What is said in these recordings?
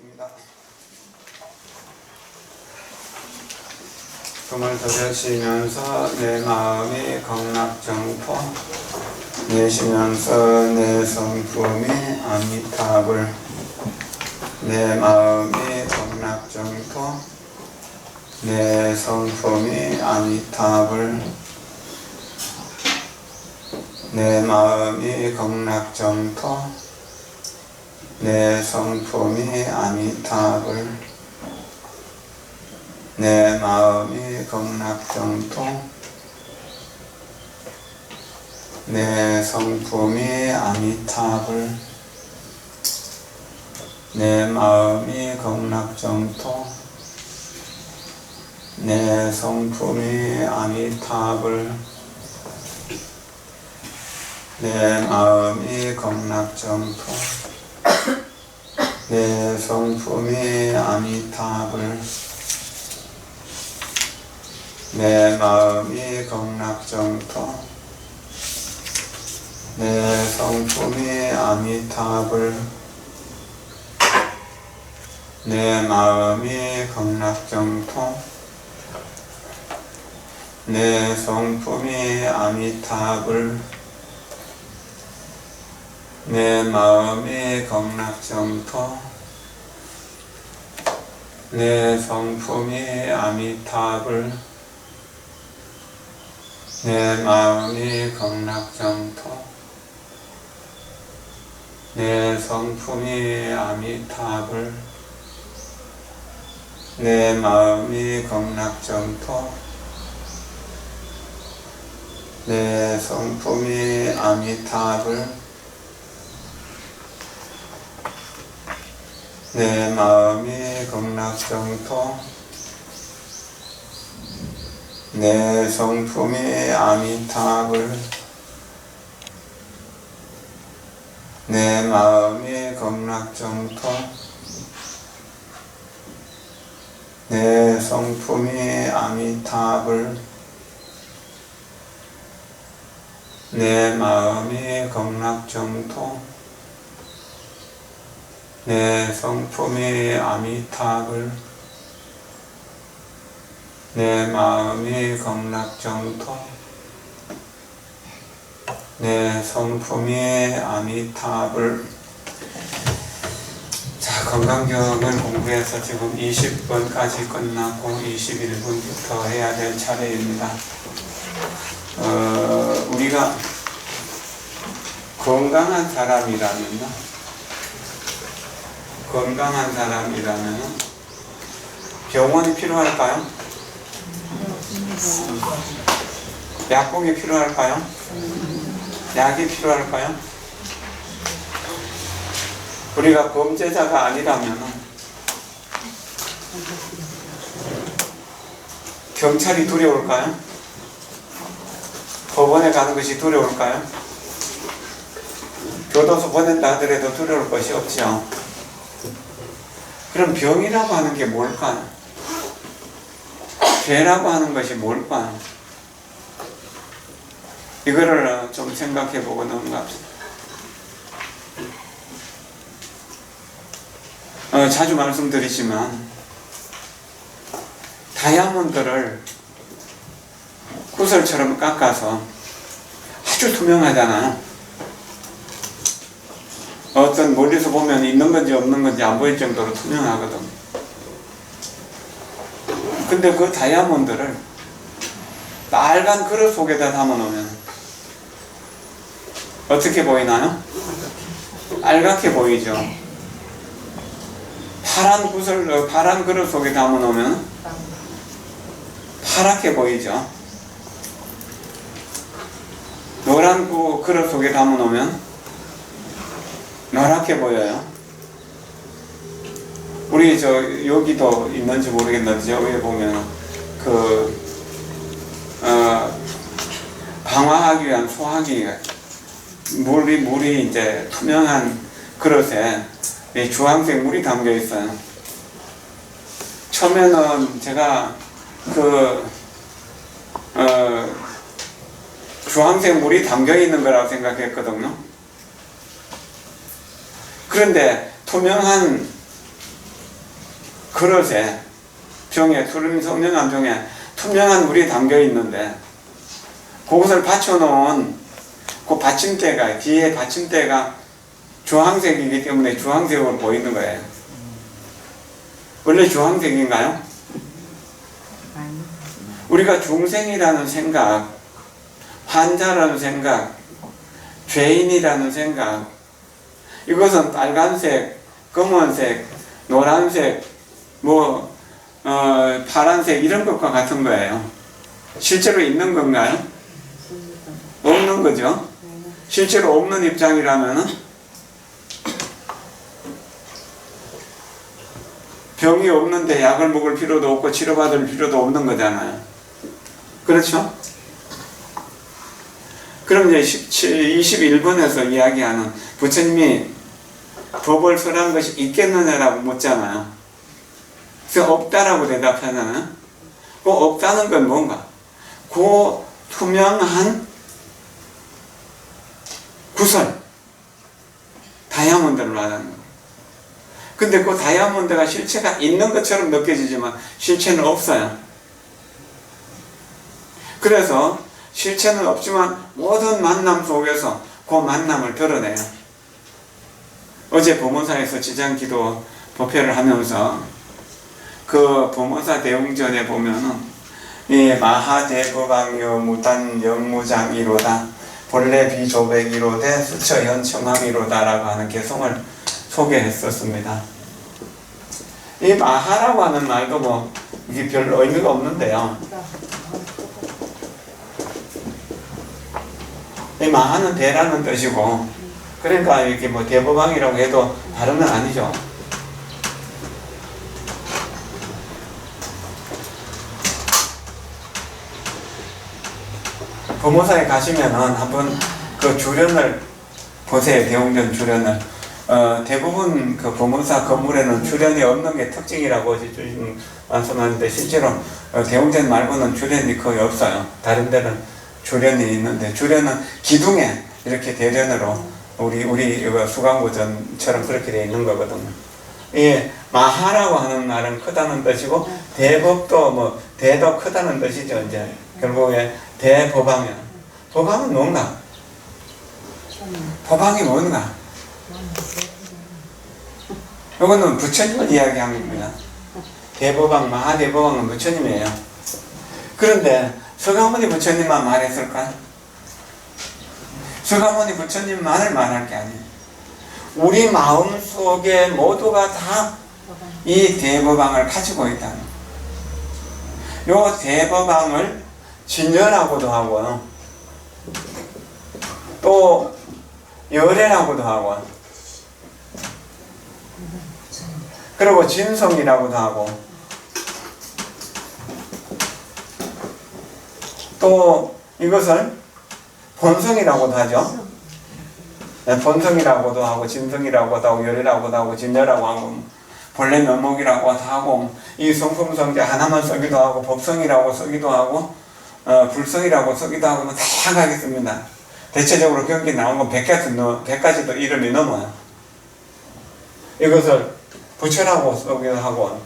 하겠습니다. 숨을 들이쉬면서 내 마음이 극락정토, 내쉬면서 내 성품이 아미타불. 내 마음이 극락정토, 내 성품이 아미타불. 내 마음이 극락정토, 내 성품이 아미타불. 내 마음이 극락정토, 내 성품이 아미타불. 내 마음이 극락정토, 내 성품이 아미타불. 내 마음이 극락정토, 내 성품이 아미타불. 내 마음이 극락정토, 내 성품이 아미타불. 내 마음이 극락정토, 내 성품이 아미타불. 내 마음이 극락정토, 내 성품이 아미타불. 내 마음이 극락정토, 내 성품이 아미타불. 내 마음이 극락정토, 내 성품이 아미타불. 내 마음이 극락정토, 내 성품이 아미타불. 내 마음이 극락정토, 내 성품이 아미타불. 내 마음이 극락정토, 내 성품이 아미타불. 내 마음이 극락정토, 내 성품이 아미타불. 자, 건강경을 공부해서 지금 20번까지 끝났고 21분부터 해야 될 차례입니다. 우리가 건강한 사람이라면 병원이 필요할까요? 약국이 필요할까요? 약이 필요할까요? 우리가 범죄자가 아니라면 경찰이 두려울까요? 법원에 가는 것이 두려울까요? 교도소 보낸다 하더라도 두려울 것이 없죠. 그럼 병이라고 하는 게 뭘까요? 죄라고 하는 것이 뭘까요? 이거를 좀 생각해보고 넘어갑시다. 자주 말씀드리지만 다이아몬드를 구슬처럼 깎아서 아주 투명하잖아요. 어떤 멀리서 보면 있는 건지 없는 건지 안 보일 정도로 투명하거든. 근데 그 다이아몬드를 빨간 그릇 속에다 담아놓으면 어떻게 보이나요? 빨갛게 보이죠. 파란 그릇 속에 담아놓으면 파랗게 보이죠. 노란 그릇 속에 담아놓으면 노랗게 보여요. 우리 여기도 있는지 모르겠는데 여기 보면 방화하기 위한 소화기 물이 이제 투명한 그릇에 주황색 물이 담겨 있어요. 처음에는 제가 주황색 물이 담겨 있는 거라고 생각했거든요. 그런데 투명한 그릇에 병에 투명한 병에 투명한 물이 담겨 있는데 그것을 받쳐놓은 그 받침대가 뒤에 받침대가 주황색이기 때문에 주황색으로 보이는 거예요. 원래 주황색인가요? 우리가 중생이라는 생각, 환자라는 생각, 죄인이라는 생각, 이것은 빨간색, 검은색, 노란색, 파란색 이런 것과 같은 거예요. 실제로 있는 건가요? 없는 거죠. 실제로 없는 입장이라면은 병이 없는데 약을 먹을 필요도 없고 치료받을 필요도 없는 거잖아요. 그렇죠? 그럼 이제 21번에서 이야기하는 부처님이 법을 설한 것이 있겠느냐라고 묻잖아요. 그래서 없다라고 대답하잖아요. 그 없다는 건 뭔가? 그 투명한 구설, 다이아몬드를 말하는 거예요. 근데 그 다이아몬드가 실체가 있는 것처럼 느껴지지만 실체는 없어요. 그래서 실체는 없지만 모든 만남 속에서 그 만남을 드러내요. 어제 법문사에서 지장기도 법회를 하면서 그 법문사 대웅전에 보면은 이 마하대법왕요 무단 영무장이로다 본래 비조백이로대 수처현 청함이로다라고 하는 개성을 소개했었습니다. 이 마하라고 하는 말도 뭐 이게 별로 의미가 없는데요. 이 마하는 대라는 뜻이고, 그러니까 이렇게 뭐 대법왕이라고 해도 다름은 아니죠. 법문사에 가시면은 한번 그 주련을 보세요. 대웅전 주련을. 대부분 그 법문사 건물에는 주련이 없는 게 특징이라고 지금 말씀하는데 실제로 대웅전 말고는 주련이 거의 없어요. 다른 데는 주련이 있는데 주련은 기둥에 이렇게 대련으로 우리 수강고전처럼 그렇게 되어 있는 거거든요. 예, 마하라고 하는 말은 크다는 뜻이고 대법도 뭐 대도 크다는 뜻이죠. 이제 결국에 대법왕이야. 법왕은 뭔가? 법왕이 뭔가? 이거는 부처님을 이야기한 겁니다. 대법왕, 마하대법왕은 부처님이에요. 그런데 서가모니 부처님만 말했을까요? 서가모니 부처님만을 말할 게 아니에요. 우리 마음속에 모두가 다 이 대법왕을 가지고 있다는 거예요. 이 대법왕을 진열하고도 하고요. 또 열애라고도 하고 그리고 진성이라고도 하고 또 이것을 본성이라고도 하죠. 네, 본성이라고도 하고 진성이라고도 하고 열애라고도 하고 진열이라고 하고 본래 면목이라고 하고 이 성품성제 하나만 쓰기도 하고 법성이라고 쓰기도 하고 불성이라고 쓰기도 하고 뭐 다양하게 씁니다. 대체적으로 경기 나온 건 100가지도 이름이 넘어요. 이것을 부처라고 쓰기도 하고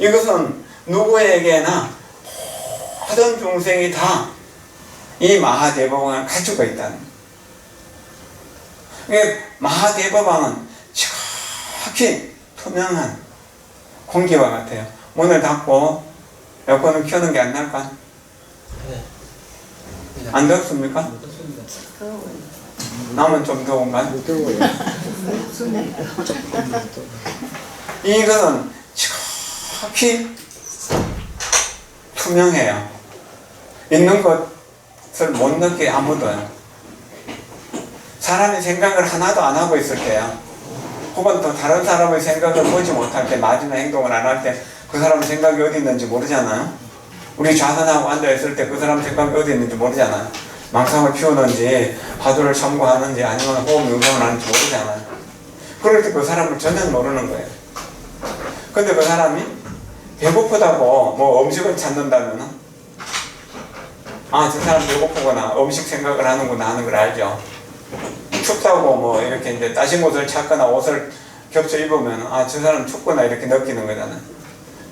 이것은 누구에게나 모든 중생이 다 이 마하대법왕을 가지고 있다는 거예요. 마하대법왕은 정확히 투명한 공기와 같아요. 문을 닫고 에어컨을 켜는 게 안 날까? 네. 안 덥습니까? 남은 좀 더운가? 이것은 정확히 투명해요. 있는 것을 못 느끼게 아무도요. 사람이 생각을 하나도 안 하고 있을 때요. 혹은 또 다른 사람의 생각을 보지 못할 때, 마지막 행동을 안 할 때 그 사람 생각이 어디 있는지 모르잖아요. 우리 좌선하고 앉아있을 때 그 사람 생각이 어디 있는지 모르잖아요. 망상을 피우는지 화두를 참고하는지 아니면 호흡 명상을 하는지 모르잖아요. 그럴 때 그 사람을 전혀 모르는 거예요. 근데 그 사람이 배고프다고 뭐 음식을 찾는다면은 아, 저 사람 배고프구나, 음식 생각을 하는구나 하는 걸 알죠. 춥다고 뭐 이렇게 이제 따신 옷을 찾거나 옷을 겹쳐 입으면 아, 저 사람 춥구나 이렇게 느끼는 거잖아.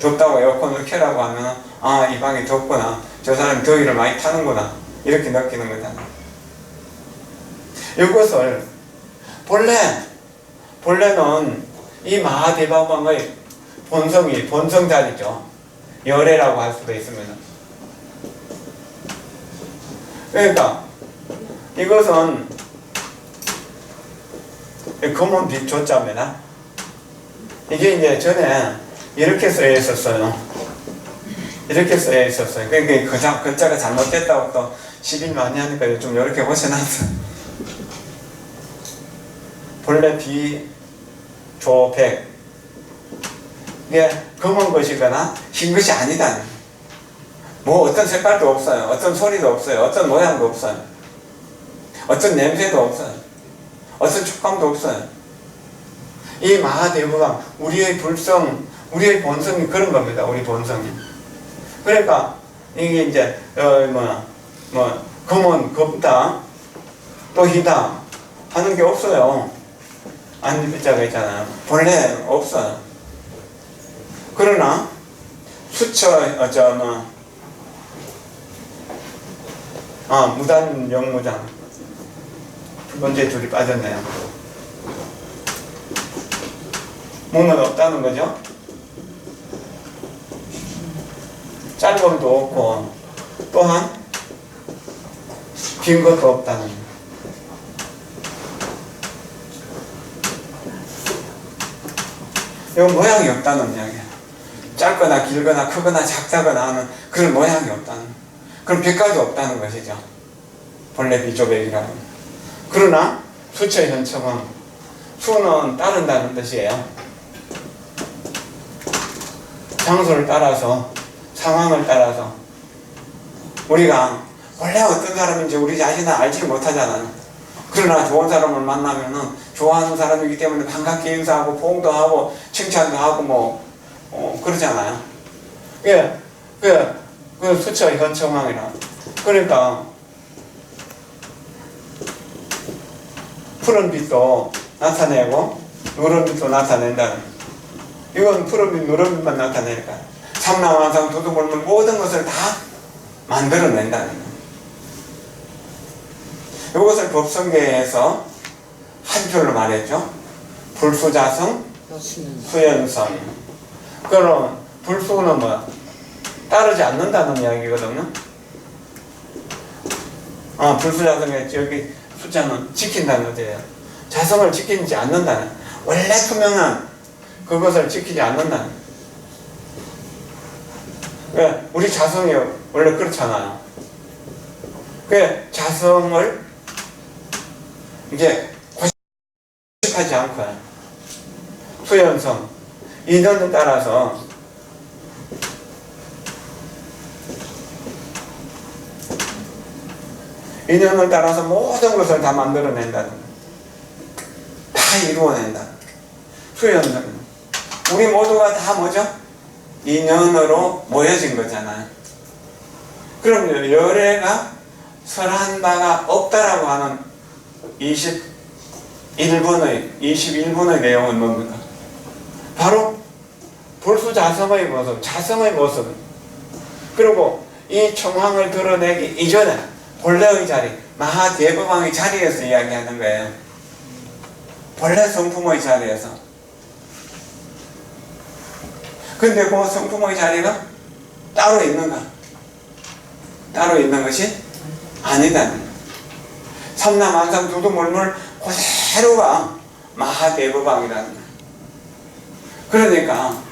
덥다고 에어컨을 켜라고 하면 아, 이 방이 덥구나, 저 사람이 더위를 많이 타는구나 이렇게 느끼는 거잖아. 이것을 본래는 이 마하대바방의 본성자리죠. 열애라고 할 수도 있습니다. 그러니까 이것은 검은 빛 조자입니다. 이게 이제 전에 이렇게 쓰여 있었어요. 이렇게 쓰여 있었어요. 그러니까 글자가 잘못됐다고 또 시비 많이 하니까 좀 이렇게 고쳐놨어요. 본래 비조백, 이게 검은 것이거나 흰 것이 아니다. 뭐 어떤 색깔도 없어요. 어떤 소리도 없어요. 어떤 모양도 없어요. 어떤 냄새도 없어요. 어떤 촉감도 없어요. 이 마하대부가 우리의 우리의 본성이 그런 겁니다. 우리 본성이. 그러니까 이게 이제 검은 검다 또 희다 하는 게 없어요. 안비자가 있잖아요. 본래 없어요. 그러나 무단 영무장 두 번째 둘이 빠졌네요. 무는 없다는 거죠. 짧음도 없고 또한 긴 것도 없다는 거예요. 이건 모양이 없다는 이야기야. 짧거나 길거나 크거나 작다거나 하는 그런 모양이 없다는, 그런 빛깔도 없다는 것이죠. 본래 비조백이라는. 그러나 수처 현청은 수는 따른다는 뜻이에요. 장소를 따라서, 상황을 따라서 우리가 원래 어떤 사람인지 우리 자신은 알지 못하잖아요. 그러나 좋은 사람을 만나면은 좋아하는 사람이기 때문에 반갑게 인사하고 포옹도 하고 칭찬도 하고 그러잖아요. 그 수처 현청왕이라. 그러니까 푸른 빛도 나타내고 누런 빛도 나타낸다는, 이건 푸른 빛, 누런 빛만 나타내니까 삼라만상 두두물물 모든 것을 다 만들어낸다는 거예요. 이것을 법성계에서 한 줄로 말했죠. 불수자성, 수연성. 그럼 불수는 따르지 않는다는 이야기거든요. 불수자성의 여기 숫자는 지킨다는 뜻이에요. 자성을 지키지 않는다는, 원래 투명한 그것을 지키지 않는다는. 우리 자성이 원래 그렇잖아요. 자성을 이제 고집하지 않고요. 수연성, 인연에 따라서 인연을 따라서 모든 것을 다 만들어낸다는, 다 이루어낸다. 수연성. 우리 모두가 다 뭐죠? 인연으로 모여진 거잖아요. 그럼 열애가 설한 바가 없다라고 하는 21분의 내용은 뭡니까? 바로 불수자성의 모습, 자성의 모습. 그리고 이 청황을 드러내기 이전에 본래의 자리, 마하대법왕의 자리에서 이야기하는 거예요. 본래 성품의 자리에서. 근데 그 성품의 자리가 따로 있는가? 따로 있는 것이 아니다. 삼라만상 두두물물 그대로가 마하대법왕이라는 거예요. 그러니까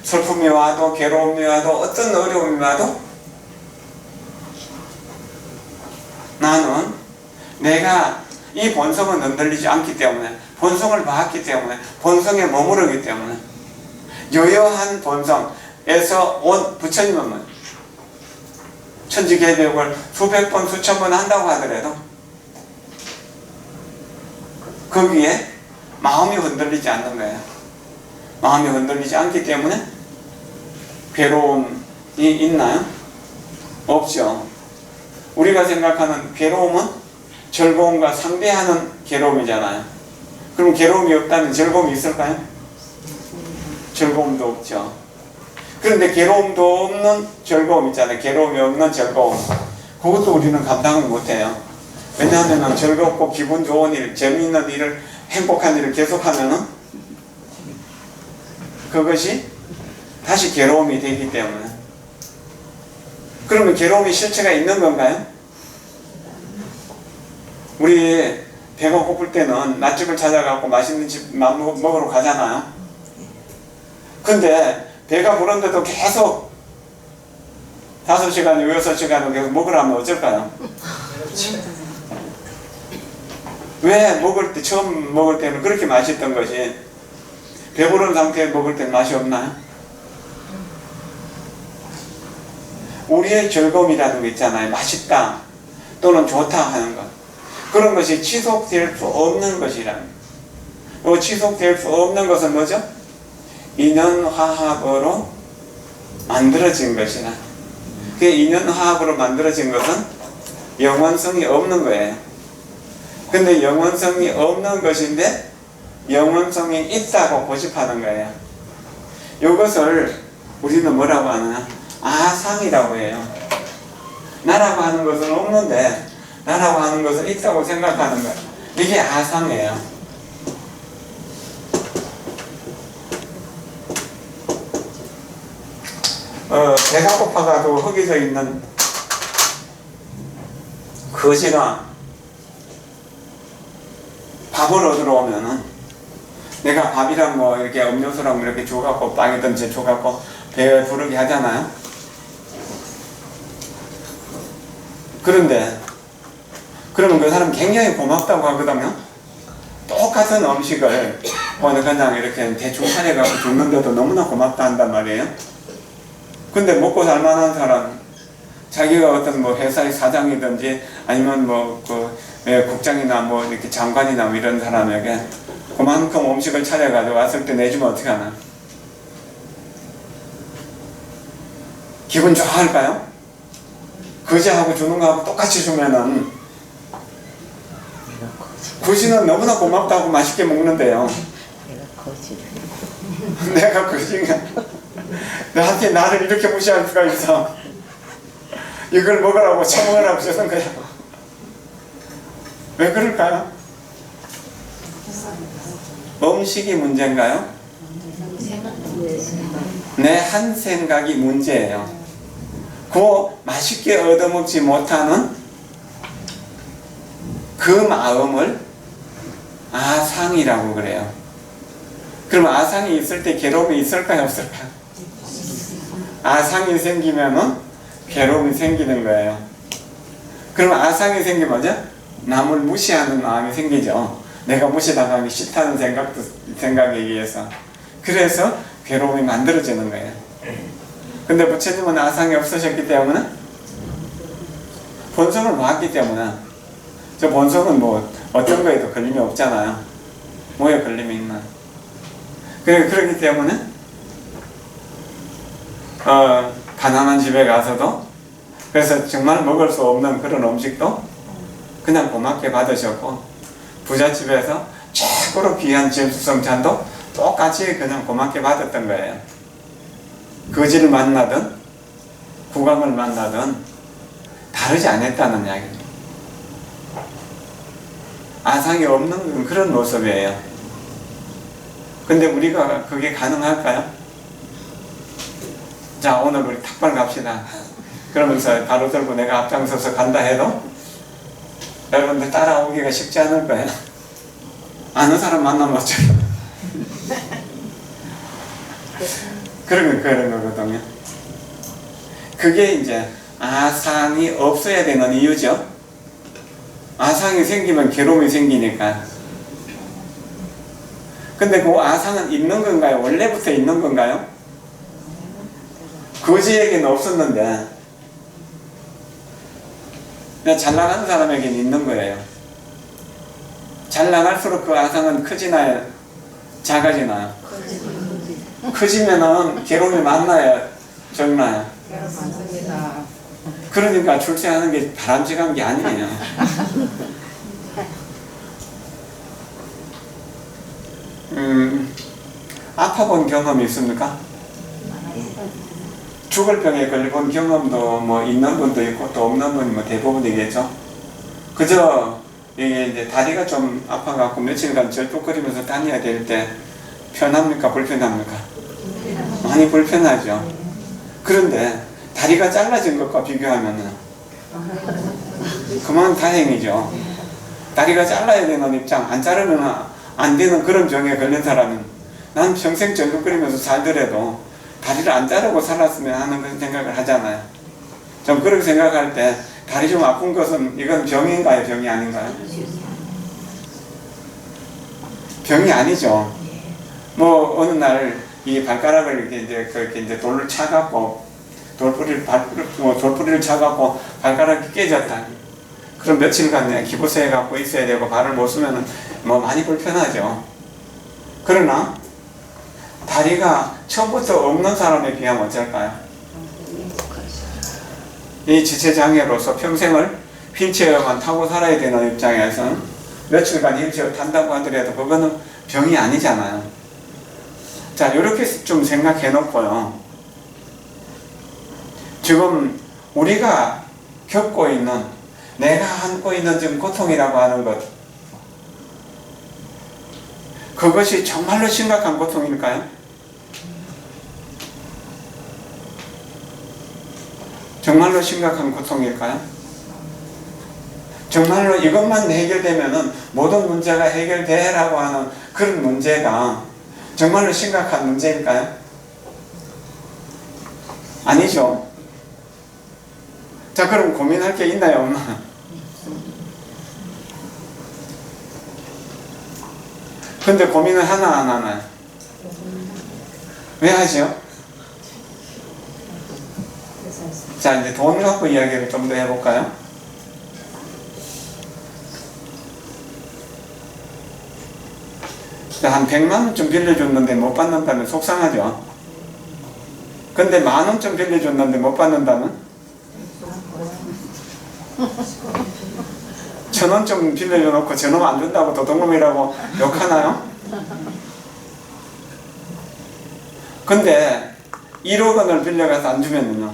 슬픔이 와도 괴로움이 와도 어떤 어려움이 와도 나는 내가 이 본성은 흔들리지 않기 때문에, 본성을 봤기 때문에, 본성에 머무르기 때문에, 유효한 본성에서 온 부처님은 천지개벽을 수백 번 수천 번 한다고 하더라도 거기에 마음이 흔들리지 않는 거예요. 마음이 흔들리지 않기 때문에 괴로움이 있나요? 없죠. 우리가 생각하는 괴로움은 즐거움과 상대하는 괴로움이잖아요. 그럼 괴로움이 없다면 즐거움이 있을까요? 즐거움도 없죠. 그런데 괴로움도 없는 즐거움 있잖아요. 괴로움이 없는 즐거움. 그것도 우리는 감당을 못해요. 왜냐하면 즐겁고 기분 좋은 일, 재미있는 일을, 행복한 일을 계속하면은 그것이 다시 괴로움이 되기 때문에. 그러면 괴로움이 실체가 있는 건가요? 우리 배가 고플 때는 맛집을 찾아가고 맛있는 집 먹으러 가잖아요. 근데 배가 부른데도 계속 5시간, 6시간을 계속 먹으라면 어쩔까요? 왜 처음 먹을 때는 그렇게 맛있던 것이 배부른 상태에 먹을 때는 맛이 없나요? 우리의 즐거움이라는 거 있잖아요. 맛있다 또는 좋다 하는 것. 그런 것이 지속될 수 없는 것이라는 거. 지속될 수 없는 것은 뭐죠? 인연화합으로 만들어진 것이라. 그 인연화합으로 만들어진 것은 영원성이 없는 거예요. 근데 영원성이 없는 것인데 영원성이 있다고 고집하는 거예요. 이것을 우리는 뭐라고 하느냐? 아상이라고 해요. 나라고 하는 것은 없는데 나라고 하는 것은 있다고 생각하는 거예요. 이게 아상이에요. 배가 고파가도 허기져 있는 거지가 밥을 얻으러 오면은 내가 밥이랑 뭐 이렇게 음료수랑 이렇게 줘갖고 빵이든지 줘갖고 배에 부르게 하잖아요. 그런데 그러면 그 사람 굉장히 고맙다고 하거든요. 똑같은 음식을 그냥 이렇게 대충 차려갖고 줬는데도 너무나 고맙다 한단 말이에요. 근데 먹고 살만한 사람, 자기가 어떤 뭐 회사의 사장이든지 아니면 뭐 국장이나 뭐 이렇게 장관이나 뭐 이런 사람에게 그만큼 음식을 차려가지고 왔을 때 내주면 어떻게 하나? 기분 좋아할까요? 거지하고 주는 거하고 똑같이 주면은 거지는 너무나 고맙다고 맛있게 먹는데요. 내가 거지가 나한테 나를 이렇게 무시할 수가 있어. 이걸 먹으라고 처먹으라고 주는 거야. 왜 그럴까요? 음식이 문제인가요? 내 한 생각이 문제예요. 그 맛있게 얻어먹지 못하는 그 마음을 아상이라고 그래요. 그럼 아상이 있을 때 괴로움이 있을까요? 없을까요? 아상이 생기면은 괴로움이 생기는 거예요. 그러면 아상이 생기면 뭐죠? 남을 무시하는 마음이 생기죠. 내가 무시당하기 싫다는 생각에 의해서. 그래서 괴로움이 만들어지는 거예요. 근데 부처님은 아상이 없으셨기 때문에 본성을 모았기 때문에 저 본성은 뭐 어떤 거에도 걸림이 없잖아요. 뭐에 걸림이 있나. 그렇기 때문에 가난한 집에 가서도 그래서 정말 먹을 수 없는 그런 음식도 그냥 고맙게 받으셨고 부잣집에서 최고로 귀한 진수성찬도 똑같이 그냥 고맙게 받았던 거예요. 거지를 만나든 국왕을 만나든 다르지 않았다는 이야기입니다. 아상이 없는 그런 모습이에요. 근데 우리가 그게 가능할까요? 자, 오늘 우리 탁발 갑시다. 그러면서 바로 들고 내가 앞장서서 간다 해도 여러분들 따라오기가 쉽지 않을 거예요. 아는 사람 만나면 어쩌요? 그런 거거든요. 그게 이제 아상이 없어야 되는 이유죠. 아상이 생기면 괴로움이 생기니까. 근데 그 아상은 있는 건가요? 원래부터 있는 건가요? 거지에게는 없었는데 그냥 잘 나가는 사람에게는 있는 거예요. 잘 나갈수록 그 아상은 커지나요? 작아지나요? 커지면은 괴로움이 많나요? 적나요? 그러니까 출세하는 게 바람직한 게 아니에요. 아파본 경험이 있습니까? 죽을 병에 걸려본 경험도 뭐 있는 분도 있고 또 없는 분이 뭐 대부분이겠죠. 그저 이게 이제 다리가 좀 아파갖고 며칠간 절뚝거리면서 다녀야 될 때 편합니까? 불편합니까? 많이 불편하죠. 그런데 다리가 잘라진 것과 비교하면은 그만 다행이죠. 다리가 잘라야 되는 입장, 안 자르면 안 되는 그런 병에 걸린 사람은 난 평생 절뚝거리면서 살더라도 다리를 안 자르고 살았으면 하는 그런 생각을 하잖아요. 좀 그렇게 생각할 때 다리 좀 아픈 것은 이건 병인가요? 병이 아닌가요? 병이 아니죠. 뭐 어느 날 이 발가락을 이렇게 이제 그렇게 이제 돌을 차갖고 돌뿌리를 차갖고 발가락이 깨졌다. 그럼 며칠간 내가 기부세 갖고 있어야 되고 발을 못 쓰면은 뭐 많이 불편하죠. 그러나 다리가 처음부터 없는 사람에 비하면 어쩔까요? 이 지체장애로서 평생을 휠체어만 타고 살아야 되는 입장에서는 며칠간 휠체어 탄다고 하더라도 그거는 병이 아니잖아요. 자, 이렇게 좀 생각해 놓고요. 지금 우리가 겪고 있는, 내가 안고 있는 지금 고통이라고 하는 것, 그것이 정말로 심각한 고통일까요? 정말로 심각한 고통일까요? 정말로 이것만 해결되면은 모든 문제가 해결되라고 하는 그런 문제가 정말로 심각한 문제일까요? 아니죠. 자, 그럼 고민할 게 있나요, 없나? 근데 고민을 하나 안 하나요? 왜 하죠? 자, 이제 돈 갖고 이야기를 좀 더 해볼까요? 한 100만 원쯤 빌려줬는데 못 받는다면 속상하죠. 근데 10,000원 좀 빌려줬는데 못 받는다면? 1,000원 좀 빌려줘놓고 저놈 안 준다고 도둑놈이라고 욕하나요? 근데 1억 원을 빌려가서 안 주면요,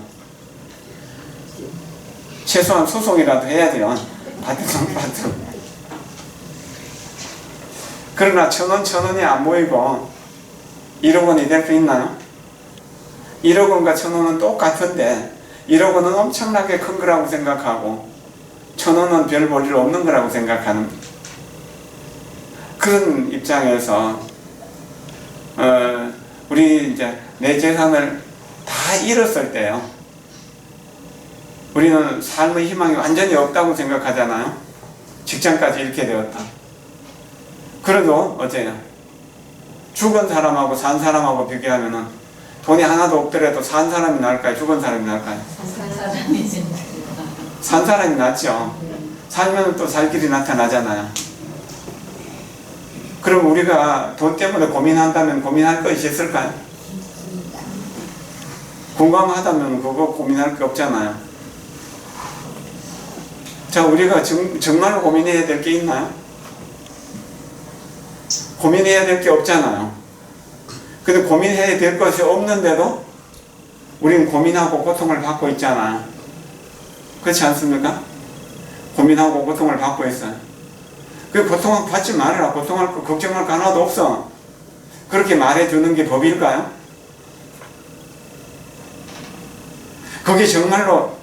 최소한 소송이라도 해야 돼요. 받든. 그러나 1,000원이 안 모이고 1억 원이 될 수 있나요? 1억 원과 1,000원은 똑같은데 1억 원은 엄청나게 큰 거라고 생각하고 1,000원은 별 볼 일 없는 거라고 생각하는 그런 입장에서 우리 이제 내 재산을 다 잃었을 때요, 우리는 삶의 희망이 완전히 없다고 생각하잖아요. 직장까지 잃게 되었다. 그래도 어째요? 죽은 사람하고 산 사람하고 비교하면은 돈이 하나도 없더라도 산 사람이 나을까요? 죽은 사람이 나을까요? 산 사람이 낫죠. 살면 또 살 길이 나타나잖아요. 그럼 우리가 돈 때문에 고민한다면 고민할 것이 있을까요? 공감하다면 그거 고민할 게 없잖아요. 자, 우리가 정말로 고민해야 될 게 있나요? 고민해야 될 게 없잖아요. 근데 고민해야 될 것이 없는데도 우리는 고민하고 고통을 받고 있잖아요. 그렇지 않습니까? 고민하고 고통을 받고 있어요. 그 고통을 받지 말아라. 고통할 거, 걱정할 거 하나도 없어. 그렇게 말해주는 게 법일까요? 그게 정말로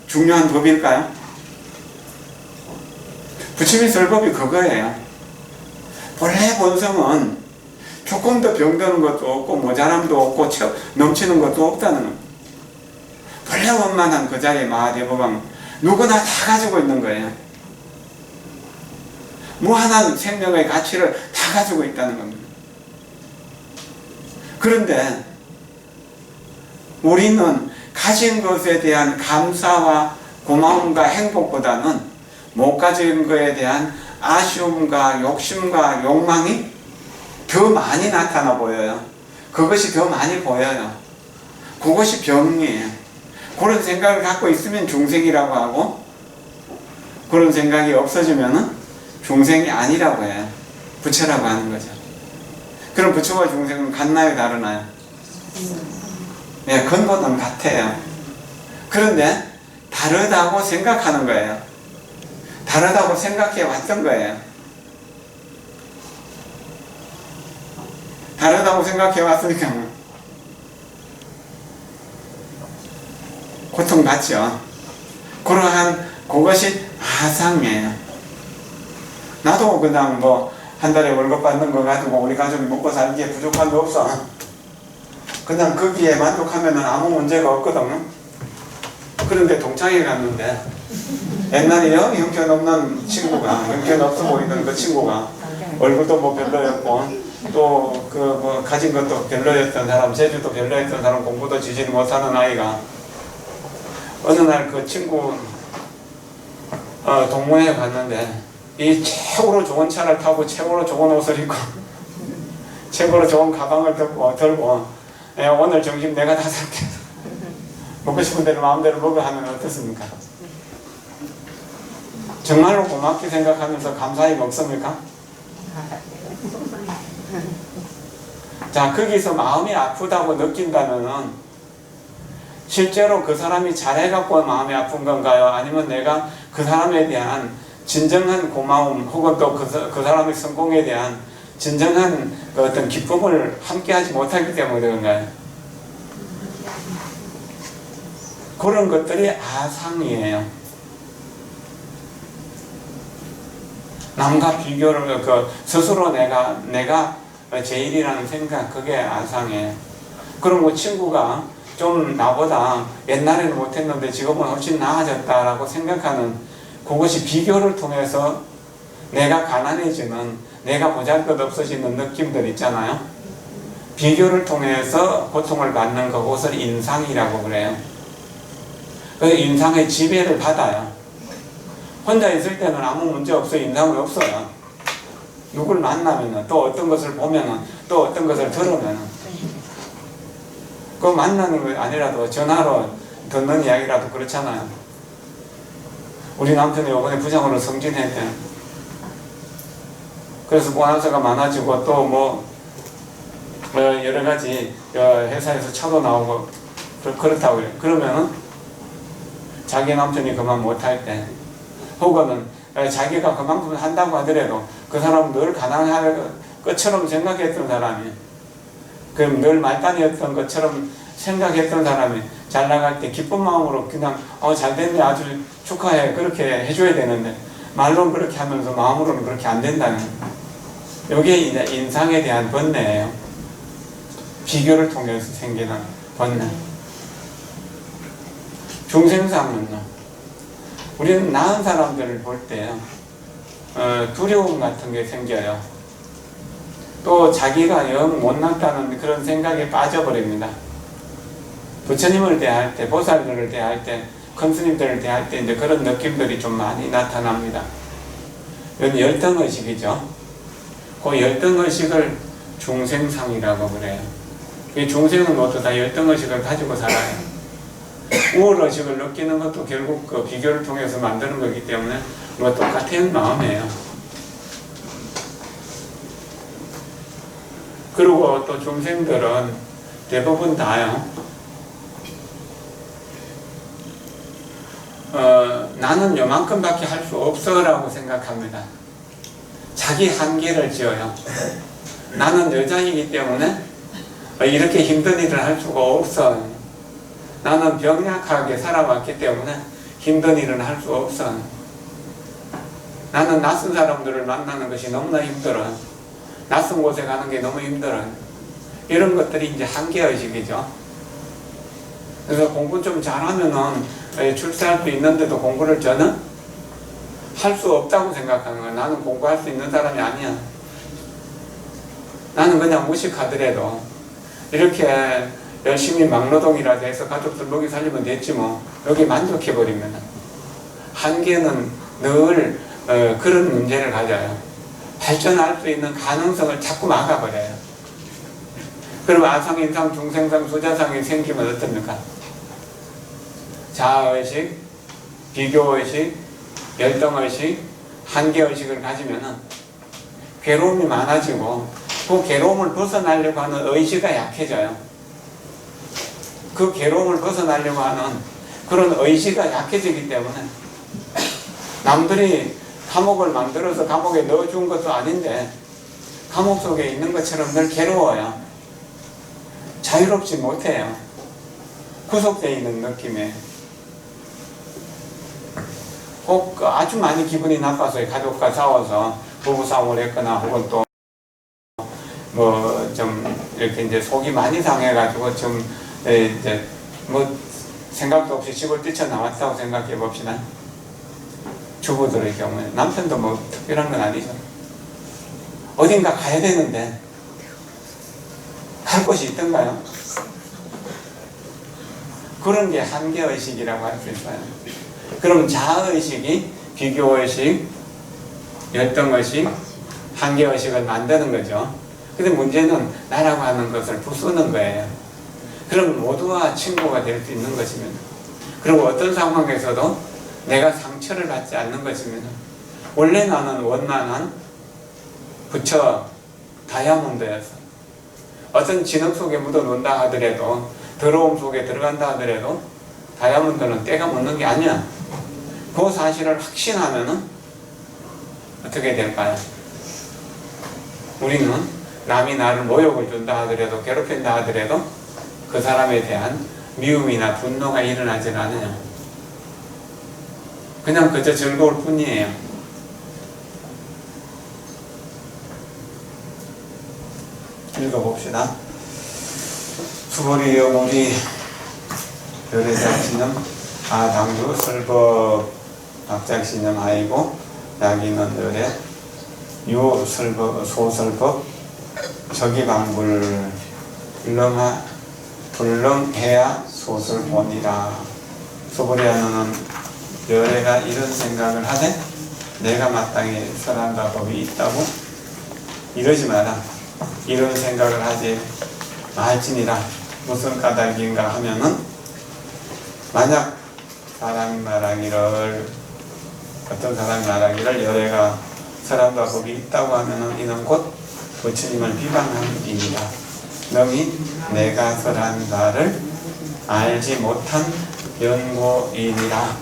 중요한 법일까요? 부처님 설법이 그거예요. 본래 본성은 조금 더 병드는 것도 없고 모자람도 없고 넘치는 것도 없다는 겁니다. 본래 원만한 그 자리에 마하대법은 누구나 다 가지고 있는 거예요. 무한한 생명의 가치를 다 가지고 있다는 겁니다. 그런데 우리는 가진 것에 대한 감사와 고마움과 행복보다는 못 가진 것에 대한 아쉬움과 욕심과 욕망이 더 많이 나타나 보여요. 그것이 더 많이 보여요. 그것이 병이에요. 그런 생각을 갖고 있으면 중생이라고 하고, 그런 생각이 없어지면은 중생이 아니라고 해요. 부처라고 하는 거죠. 그럼 부처와 중생은 같나요, 다르나요? 네, 근본은 같아요. 그런데 다르다고 생각하는 거예요. 다르다고 생각해 왔던 거예요. 다르다고 생각해 왔으니까 고통받죠. 그러한 그것이 아상이에요. 나도 그냥 뭐 한 달에 월급 받는 거 가지고 우리 가족이 먹고 살기에 부족한 게 없어. 그냥 거기에 만족하면 아무 문제가 없거든요. 그런데 동창회 갔는데 옛날에 형편없는 친구가, 형편없어 보이던 그 친구가 얼굴도 뭐 별로였고 또 그 뭐 가진 것도 별로였던 사람, 재주도 별로였던 사람, 공부도 지지를 못하는 아이가 어느 날 그 친구 동호회에 갔는데 이 최고로 좋은 차를 타고 최고로 좋은 옷을 입고 최고로 좋은 가방을 들고 오늘 점심 내가 다 살게 먹고 싶은 대로 마음대로 먹어 하면 어떻습니까? 정말로 고맙게 생각하면서 감사히 먹습니까? 자, 거기서 마음이 아프다고 느낀다면은 실제로 그 사람이 잘해갖고 마음이 아픈 건가요? 아니면 내가 그 사람에 대한 진정한 고마움 혹은 또 그 사람의 성공에 대한 진정한 그 어떤 기쁨을 함께하지 못하기 때문에 그런가요? 그런 것들이 아상이에요. 남과 비교를 스스로 내가 제일이라는 생각, 그게 아상이에요. 그럼 뭐 친구가 좀 나보다 옛날에는 못했는데 지금은 훨씬 나아졌다라고 생각하는 그것이 비교를 통해서 내가 가난해지는, 내가 보잘것없어지는 느낌들 있잖아요. 비교를 통해서 고통을 받는 그것을 인상이라고 그래요. 그 인상의 지배를 받아요. 혼자 있을 때는 아무 문제 없어요. 인상은 없어요. 누굴 만나면은, 또 어떤 것을 보면은, 또 어떤 것을 들으면은, 그 만나는 게 아니라도 전화로 듣는 이야기라도 그렇잖아요. 우리 남편이 이번에 부장으로 승진했대요. 그래서 보너스가 많아지고 또 뭐 여러 가지 회사에서 차도 나오고 그렇다고 해요. 그러면은 자기 남편이 그만 못할 때, 혹은 자기가 그만큼 한다고 하더라도 그 사람은 늘 가난할 것처럼 생각했던 사람이, 그럼 늘 말단이었던 것처럼 생각했던 사람이 잘 나갈 때 기쁜 마음으로 그냥 잘 됐네, 아주 축하해, 그렇게 해줘야 되는데 말로는 그렇게 하면서 마음으로는 그렇게 안 된다는, 이게 인상에 대한 번뇌예요. 비교를 통해서 생기는 번뇌. 중생상은요, 우리는 나은 사람들을 볼 때요, 두려움 같은 게 생겨요. 또 자기가 영 못났다는 그런 생각에 빠져버립니다. 부처님을 대할 때, 보살들을 대할 때, 큰 스님들을 대할 때 이제 그런 느낌들이 좀 많이 나타납니다. 이건 열등의식이죠. 그 열등의식을 중생상이라고 그래요. 이 중생은 모두 다 열등의식을 가지고 살아요. 우월의식을 느끼는 것도 결국 그 비교를 통해서 만드는 거기 때문에 뭐 똑같은 마음이에요. 그리고 또 중생들은 대부분 다요, 나는 요만큼밖에 할 수 없어 라고 생각합니다. 자기 한계를 지어요. 나는 여자이기 때문에 이렇게 힘든 일을 할 수가 없어. 나는 병약하게 살아왔기 때문에 힘든 일은 할 수 없어. 나는 낯선 사람들을 만나는 것이 너무나 힘들어. 낯선 곳에 가는 게 너무 힘들어. 이런 것들이 이제 한계의식이죠. 그래서 공부 좀 잘하면은 출세할 수 있는데도 공부를 저는 할 수 없다고 생각하는 거야. 나는 공부할 수 있는 사람이 아니야. 나는 그냥 무식하더라도 이렇게 열심히 막노동이라도 해서 가족들 먹이 살리면 됐지 뭐. 여기 만족해버리면 한계는 늘 그런 문제를 가져요. 발전할 수 있는 가능성을 자꾸 막아버려요. 그럼 아상, 인상, 중생상, 수자상이 생기면 어떻습니까? 자아의식, 비교의식, 열등의식, 한계의식을 가지면은 괴로움이 많아지고 그 괴로움을 벗어나려고 하는 의지가 약해져요. 그 괴로움을 벗어나려고 하는 그런 의지가 약해지기 때문에 남들이 감옥을 만들어서 감옥에 넣어준 것도 아닌데 감옥 속에 있는 것처럼 늘 괴로워요. 자유롭지 못해요. 구속되어 있는 느낌에 꼭 아주 많이 기분이 나빠서 가족과 싸워서 부부싸움을 했거나 혹은 또 뭐 좀 이렇게 이제 속이 많이 상해가지고 좀 이제 뭐 생각도 없이 집을 뛰쳐나왔다고 생각해 봅시다. 주부들의 경우에 남편도 뭐 특별한 건 아니죠. 어딘가 가야 되는데 갈 곳이 있던가요? 그런 게 한계의식이라고 할 수 있어요. 그럼 자아의식이 비교의식, 열등의식, 한계의식을 만드는 거죠. 근데 문제는 나라고 하는 것을 부수는 거예요. 그럼 모두와 친구가 될 수 있는 것이면, 그리고 어떤 상황에서도 내가 상처를 받지 않는 것이면, 원래 나는 원만한 부처 다이아몬드였어. 어떤 진흙 속에 묻어 놓는다 하더라도, 더러움 속에 들어간다 하더라도 다이아몬드는 때가 묻는 게 아니야. 그 사실을 확신하면은 어떻게 될까요? 우리는 남이 나를 모욕을 준다 하더라도, 괴롭힌다 하더라도 그 사람에 대한 미움이나 분노가 일어나질 않아요. 그냥 그저 즐거울 뿐이에요. 읽어봅시다. 수보리 여물이 별의작신념 아당주 설법 박작신념 아이고 야기는 열애 유설법 소설법 저기방불 불렁해야 소설본이라. 수보리아는 열애가 이런 생각을 하되 내가 마땅히 선한가 법이 있다고 이러지 마라. 이런 생각을 하지 말지니라. 무슨 까닭인가 하면은, 만약 사람이 말하기를, 어떤 사람이 말하기를 열애가 선한가 법이 있다고 하면은 이는 곧 부처님을 비방함이니라. 너희 내가 설한가를 알지 못한 연고이니라.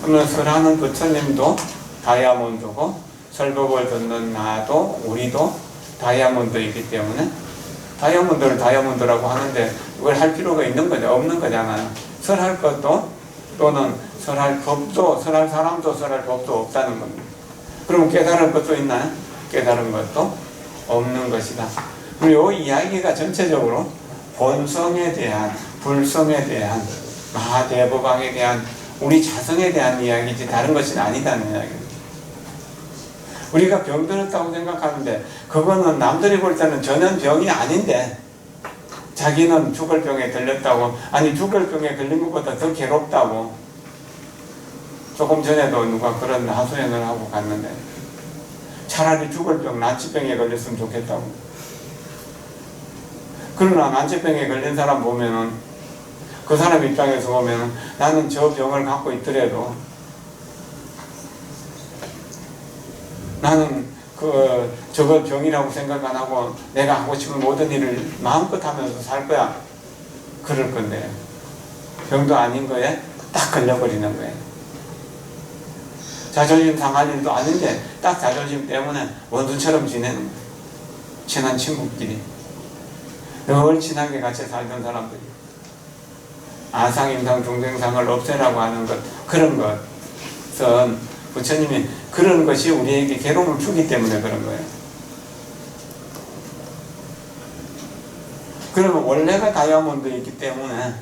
그러면 설하는 부처님도 다이아몬드고 설법을 듣는 나도 우리도 다이아몬드이기 때문에 다이아몬드를 다이아몬드라고 하는데 그걸 할 필요가 있는 거냐? 없는 거잖아요. 설할 것도 또는 설할 법도, 설할 사람도 설할 법도 없다는 겁니다. 그럼 깨달을 것도 있나요? 깨달은 것도 없는 것이다. 그리고 이 이야기가 전체적으로 본성에 대한, 불성에 대한, 마하대법왕에 대한, 우리 자성에 대한 이야기지 다른 것은 아니다는 이야기입니다. 우리가 병들었다고 생각하는데 그거는 남들이 볼 때는 전혀 병이 아닌데 자기는 죽을 병에 걸렸다고, 아니 죽을 병에 걸린 것보다 더 괴롭다고. 조금 전에도 누가 그런 하소연을 하고 갔는데 차라리 죽을 병, 난치병에 걸렸으면 좋겠다고. 그러나 난치병에 걸린 사람 보면은, 그 사람 입장에서 보면은 나는 저 병을 갖고 있더라도 나는 저걸 병이라고 생각 안 하고 내가 하고 싶은 모든 일을 마음껏 하면서 살 거야. 그럴 건데 병도 아닌 거에 딱 걸려버리는 거예요. 자존심 상할 일도 아닌데 딱 자존심 때문에 원수처럼 지내는 거예요. 친한 친구끼리 늘 친하게 같이 살던 사람들이 아상, 임상, 중생상을 없애라고 하는 것, 그런 것은 부처님이 그런 것이 우리에게 괴로움을 주기 때문에 그런 거예요. 그러면 원래가 다이아몬드이기 때문에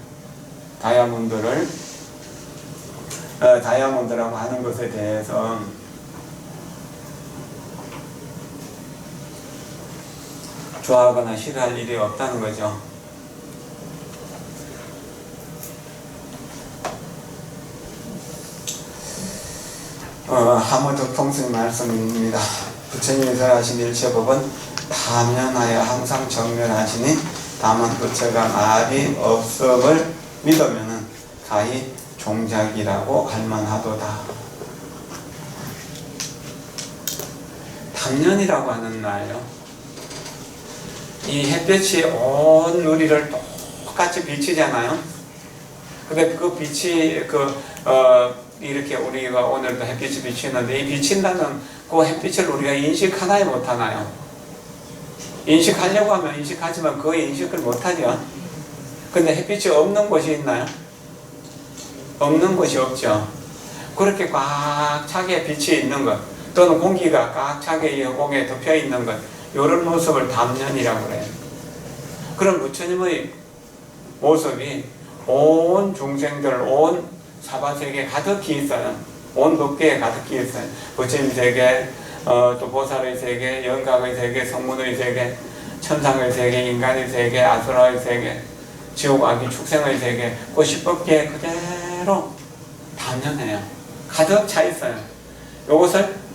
다이아몬드라고 하는 것에 대해서 좋아하거나 싫어할 일이 없다는 거죠. 하무득통승 말씀입니다. 부처님이 설하신 일체법은 다면하여 항상 정면하시니 다만 부처가 말이 없음을 믿으면은 가히 종작이라고 할만하도다. 당연이라고 하는 말요. 이 햇볕이 온 우리를 똑같이 비치잖아요. 근데 그 빛이 이렇게 우리가 오늘도 햇빛이 비치는데, 이 비친다는 그 햇빛을 우리가 인식하나요, 못하나요? 인식하려고 하면 인식하지만 거의 인식을 못하죠. 근데 햇빛이 없는 곳이 있나요? 없는 곳이 없죠. 그렇게 꽉 차게 빛이 있는 것, 또는 공기가 꽉 차게 이 허공에 덮여 있는 것, 이런 모습을 담년이라고 그래요. 그럼 부처님의 모습이 온 중생들, 온 사바세계에 가득히 있어요. 온 법계에 가득히 있어요. 부처님 세계, 또 보살의 세계, 영각의 세계, 성문의 세계, 천상의 세계, 인간의 세계, 아수라의 세계, 지옥, 악의, 축생의 세계, 그 십법계에 그대로 담연해요. 가득 차 있어요. 이것을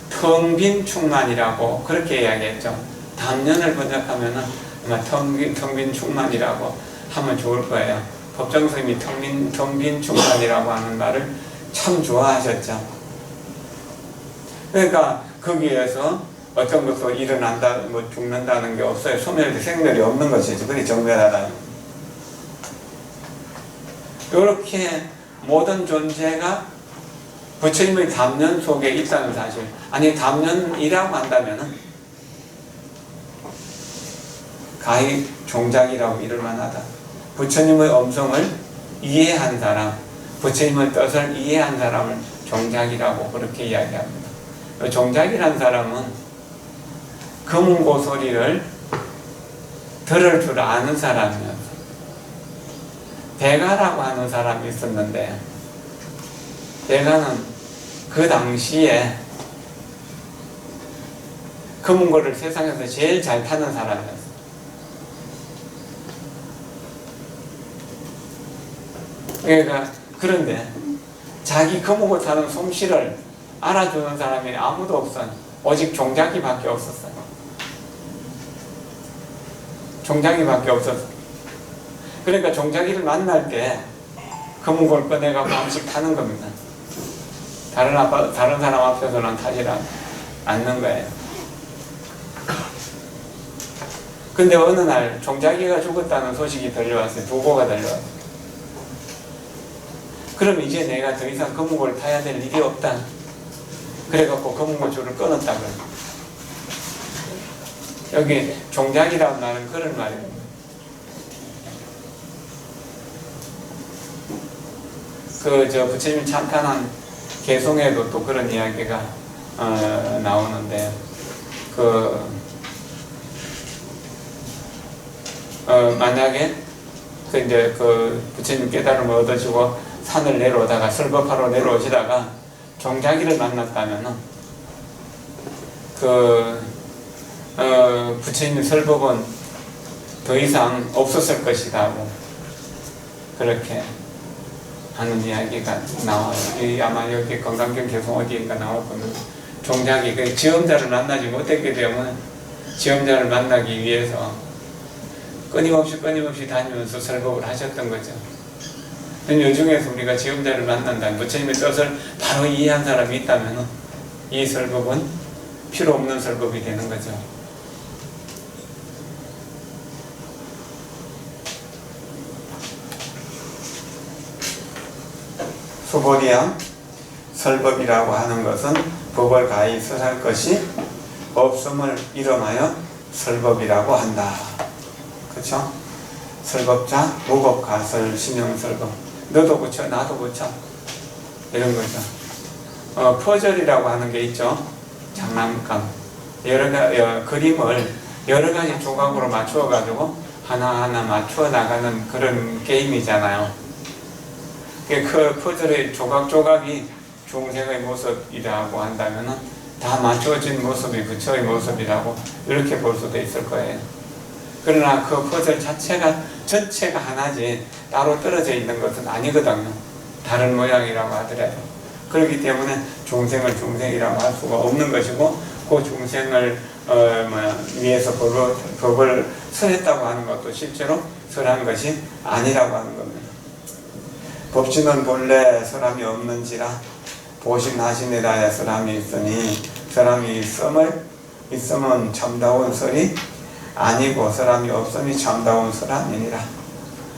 텅 빈 충만이라고 그렇게 이야기했죠. 담연을 번역하면은 아마 텅 빈 충만이라고 하면 좋을 거예요. 법정스님이 텅 빈 충만이라고 하는 말을 참 좋아하셨죠. 그러니까 거기에서 어떤 것도 일어난다, 뭐 죽는다는 게 없어요. 소멸이 생멸이 없는 것이죠. 그게 정멸하다. 이렇게 모든 존재가 부처님의 담년 속에 있다는 사실. 아니, 담년이라고 한다면은 가히 종작이라고 이를 만하다. 부처님의 엄성을 이해한 사람, 부처님의 뜻을 이해한 사람을 종작이라고 그렇게 이야기합니다. 종작이란 사람은 금은고 소리를 들을 줄 아는 사람이었어요. 대가라고 하는 사람이 있었는데, 대가는 그 당시에 금은고를 세상에서 제일 잘 타는 사람이었어요. 그러니까 그런데 자기 금은고 타는 솜씨를 알아주는 사람이 아무도 없어요. 오직 종작이밖에 없었어요. 종작이밖에 없었어요. 그러니까 종작이를 만날 때 금은고를 꺼내갖고 한 번씩 타는 겁니다. 다른 사람 앞에서는 타지 않는 거예요. 근데 어느 날 종작이가 죽었다는 소식이 들려왔어요. 두고가 들려왔어요. 그럼 이제 내가 더 이상 금은고를 타야 될 일이 없다. 그래갖고 금은고 줄을 끊었다고요. 여기 종작이라는 말은 그런 말입니다. 부처님 찬탄한 개송에도 또 그런 이야기가 나오는데, 만약에 부처님 깨달음을 얻으시고 산을 내려오다가 설법하러 내려오시다가 종작이를 만났다면은 부처님 설법은 더 이상 없었을 것이다. 그렇게 하는 이야기가 나와요. 아마 여기 건강경 개송 어디인가 나왔거든요. 종작이 지음자를 만나지 못했기 때문에 지음자를 만나기 위해서 끊임없이 다니면서 설법을 하셨던 거죠. 이 중에서 우리가 지음자를 만난다면, 부처님의 뜻을 바로 이해한 사람이 있다면 이 설법은 필요 없는 설법이 되는 거죠. 수보리야, 설법이라고 하는 것은 법을 가히 설할 것이 없음을 이름하여 설법이라고 한다. 그렇죠? 설법자, 무법가설, 신용설법. 너도 고쳐, 나도 고쳐. 이런 거죠. 퍼즐이라고 하는 게 있죠. 장난감. 그림을 여러 가지 조각으로 맞추어가지고 하나하나 맞추어 나가는 그런 게임이잖아요. 그 퍼즐의 조각조각이 중생의 모습이라고 한다면 다 맞춰진 모습이 부처의 모습이라고 이렇게 볼 수도 있을 거예요. 그러나 그 퍼즐 전체가 하나지 따로 떨어져 있는 것은 아니거든요. 다른 모양이라고 하더라도. 그렇기 때문에 중생을 중생이라고 할 수가 없는 것이고, 그 중생을 위해서 법을 설했다고 하는 것도 실제로 설한 것이 아니라고 하는 겁니다. 법신은 본래 설함이 없는지라 보신하시니라야 설함이 있으니, 설함이 있음은 참다운 설이 아니고 사람이 없으니 참다운 설하니니라.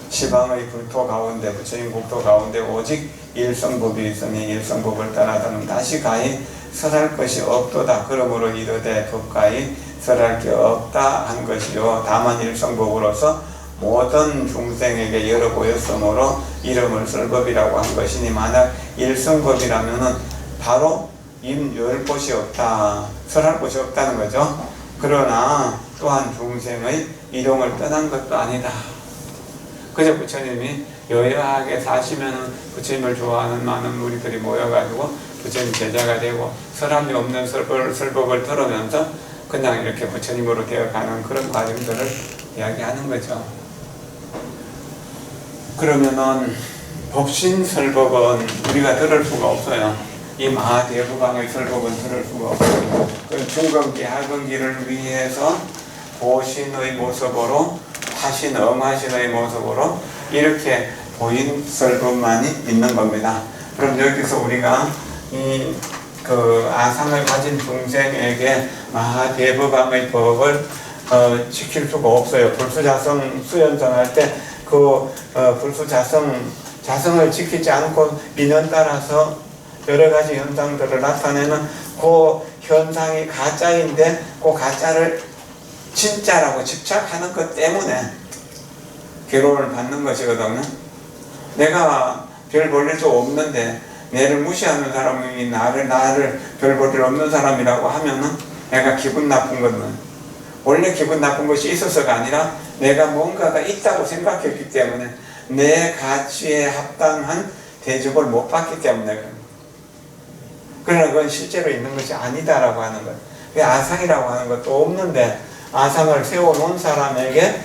시방의 불토 가운데 부처님 국토 가운데 오직 일성법이 있으니 일성법을 떠나서는 다시 가히 설할 것이 없도다. 그러므로 이르되 법가히 설할 게 없다 한 것이요 다만 일성법으로서 모든 중생에게 열어 보였으므로 이름을 설법이라고 한 것이니 만약 일성법이라면은 바로 열 곳이 없다, 설할 곳이 없다는 거죠. 그러나 또한 중생의 이동을 떠난 것도 아니다. 그저 부처님이 여야하게 사시면은 부처님을 좋아하는 많은 무리들이 모여가지고 부처님 제자가 되고 사람이 없는 설법을 들으면서 그냥 이렇게 부처님으로 되어가는 그런 과정들을 이야기하는 거죠. 그러면은 법신설법은 우리가 들을 수가 없어요. 이 마하대부강의 설법은 들을 수가 없어요. 그 중근기, 하근기를 위해서 보신의 모습으로 하신, 엄하신의 모습으로 이렇게 보인 설법만이 있는 겁니다. 그럼 여기서 우리가 그 아상을 가진 중생에게 마하대부강의 법을 지킬 수가 없어요. 불수자성 수연성할 때 그 자성을 지키지 않고 인연 따라서 여러 가지 현상들을 나타내는 그 현상이 가짜인데 그 가짜를 진짜라고 집착하는 것 때문에 괴로움을 받는 것이거든요. 내가 별 볼 일도 없는데 내를 무시하는 사람이 나를 별 볼 일 없는 사람이라고 하면은 내가 기분 나쁜 거는 원래 기분 나쁜 것이 있어서가 아니라 내가 뭔가가 있다고 생각했기 때문에 내 가치에 합당한 대접을 못 받기 때문에 그러나 그건 실제로 있는 것이 아니다라고 하는 거예요. 아상이라고 하는 것도 없는데 아상을 세워놓은 사람에게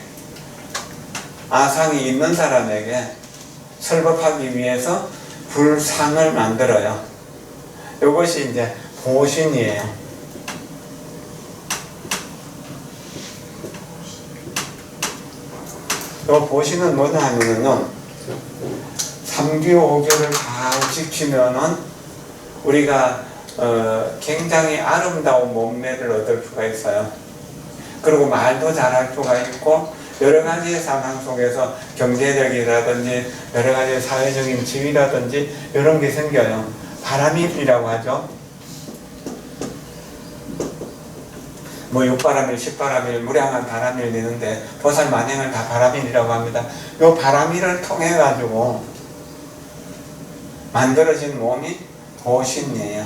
아상이 있는 사람에게 설법하기 위해서 불상을 만들어요. 이것이 이제 보신이에요. 이 보신은 뭐냐 하면요, 3교 5교를 다 지키면은 우리가 굉장히 아름다운 몸매를 얻을 수가 있어요. 그리고 말도 잘할 수가 있고 여러 가지 상황 속에서 경제력이라든지 여러 가지 사회적인 지위라든지 이런 게 생겨요. 바람일이라고 하죠. 뭐 육바람일, 십바람일, 무량한 바람일 되는데 보살 만행을 다 바람일이라고 합니다. 이 바람일을 통해 가지고 만들어진 몸이 보신이에요.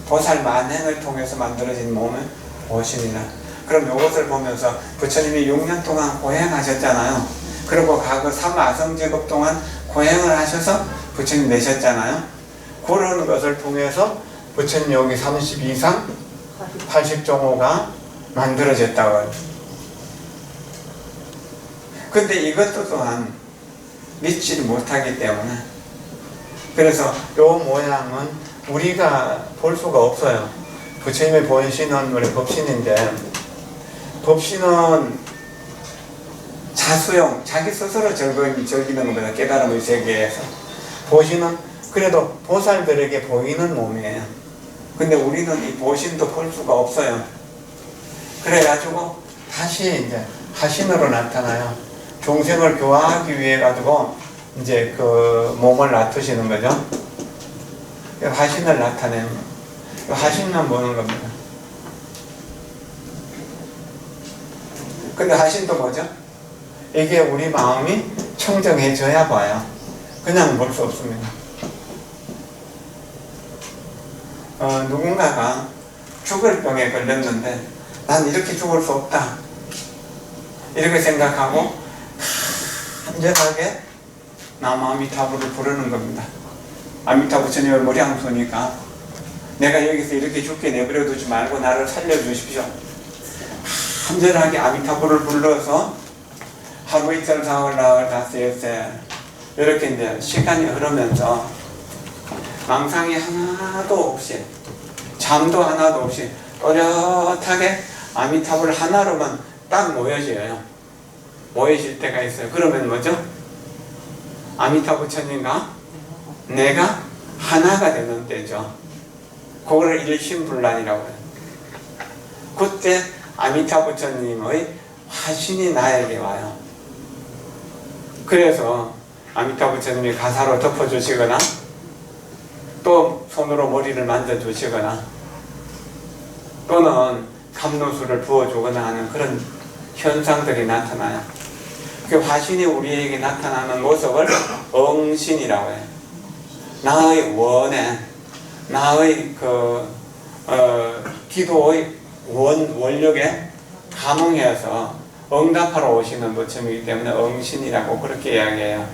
보살 만행을 통해서 만들어진 몸은 보신이라. 그럼 이것을 보면서 부처님이 6년 동안 고행하셨잖아요. 그리고 과거 3아성제급 동안 고행을 하셔서 부처님 내셨잖아요. 그런 것을 통해서 부처님 여기 32상 80종호가 만들어졌다고 해요. 근데 이것도 또한 믿지를 못하기 때문에 그래서 이 모양은 우리가 볼 수가 없어요. 부처님의 본신은 우리 법신인데 법신은 자수용, 자기 스스로 즐기는 겁니다. 깨달음의 세계에서. 보신은 그래도 보살들에게 보이는 몸이에요. 근데 우리는 이 보신도 볼 수가 없어요. 그래가지고 다시 이제 하신으로 나타나요. 중생을 교화하기 위해 가지고 이제 그 몸을 놔두시는 거죠. 하신을 나타내는 하신만 보는 겁니다. 근데 하신도 뭐죠? 이게 우리 마음이 청정해져야 봐요. 그냥 볼 수 없습니다. 누군가가 죽을 병에 걸렸는데 난 이렇게 죽을 수 없다 이렇게 생각하고 간절하게 남아미타부를 부르는 겁니다. 아미타 부처님을 무량수니까 내가 여기서 이렇게 죽게 내버려 두지 말고 나를 살려주십시오. 간절하게 아미타부를 불러서 하루 이틀 사흘 나흘 닷새 이렇게 이제 시간이 흐르면서 망상이 하나도 없이 잠도 하나도 없이 또렷하게 아미타불 하나로만 딱 모여져요. 모여질 때가 있어요. 그러면 뭐죠? 아미타 부처님과 내가 하나가 되는 때죠. 그걸 일심불란이라고 해요. 그때 아미타 부처님의 화신이 나에게 와요. 그래서 아미타 부처님이 가사로 덮어주시거나 또 손으로 머리를 만져주시거나 또는 감로수를 부어주거나 하는 그런 현상들이 나타나요. 그 화신이 우리에게 나타나는 모습을 응신이라고 해요. 나의 원에, 나의 기도의 원력에 감응해서 응답하러 오시는 부처님이기 때문에 응신이라고 그렇게 이야기해요.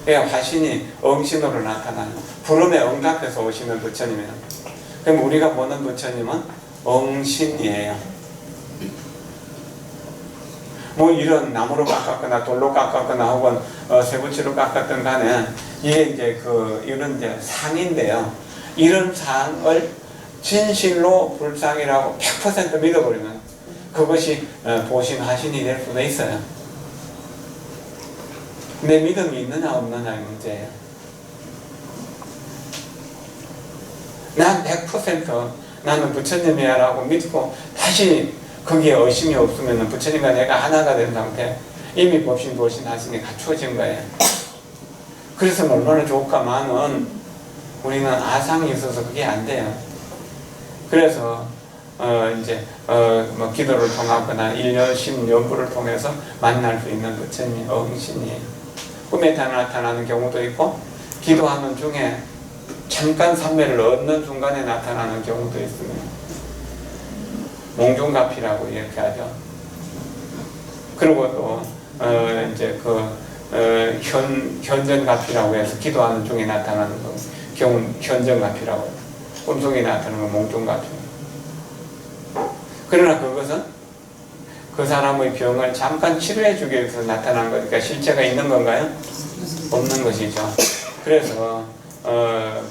그러니까 화신이 응신으로 나타나요. 부름에 응답해서 오시는 부처님이에요. 그럼 우리가 보는 부처님은 응신이에요. 뭐 이런 나무로 깎았거나 돌로 깎았거나 혹은 쇠붙이로 깎았던 간에 이게 이제 이런 이제 상인데요. 이런 상을 진실로 불상이라고 100% 믿어버리면 그것이 보신 화신이 될 수도 있어요. 내 믿음이 있느냐 없느냐의 문제예요. 난 100% 나는 부처님이야 라고 믿고 다시 거기에 의심이 없으면 부처님과 내가 하나가 된 상태, 이미 법신 하신이 갖추어진 거예요. 그래서 얼마나 좋을까만은 우리는 아상이 있어서 그게 안 돼요. 그래서 뭐 기도를 통하거나 일여심 연부를 통해서 만날 수 있는 부처님이 응신이에요. 꿈에 나타나는 경우도 있고 기도하는 중에 잠깐 삼매를 얻는 순간에 나타나는 경우도 있습니다. 몽중가피라고 이렇게 하죠. 그리고 또 현전가피라고 해서 기도하는 중에 나타나는 경우 현전가피라고 해요. 꿈속에 나타나는 건 몽중가피. 그러나 그것은 그 사람의 병을 잠깐 치료해 주기 위해서 나타난 거니까 실체가 있는 건가요? 없는 것이죠. 그래서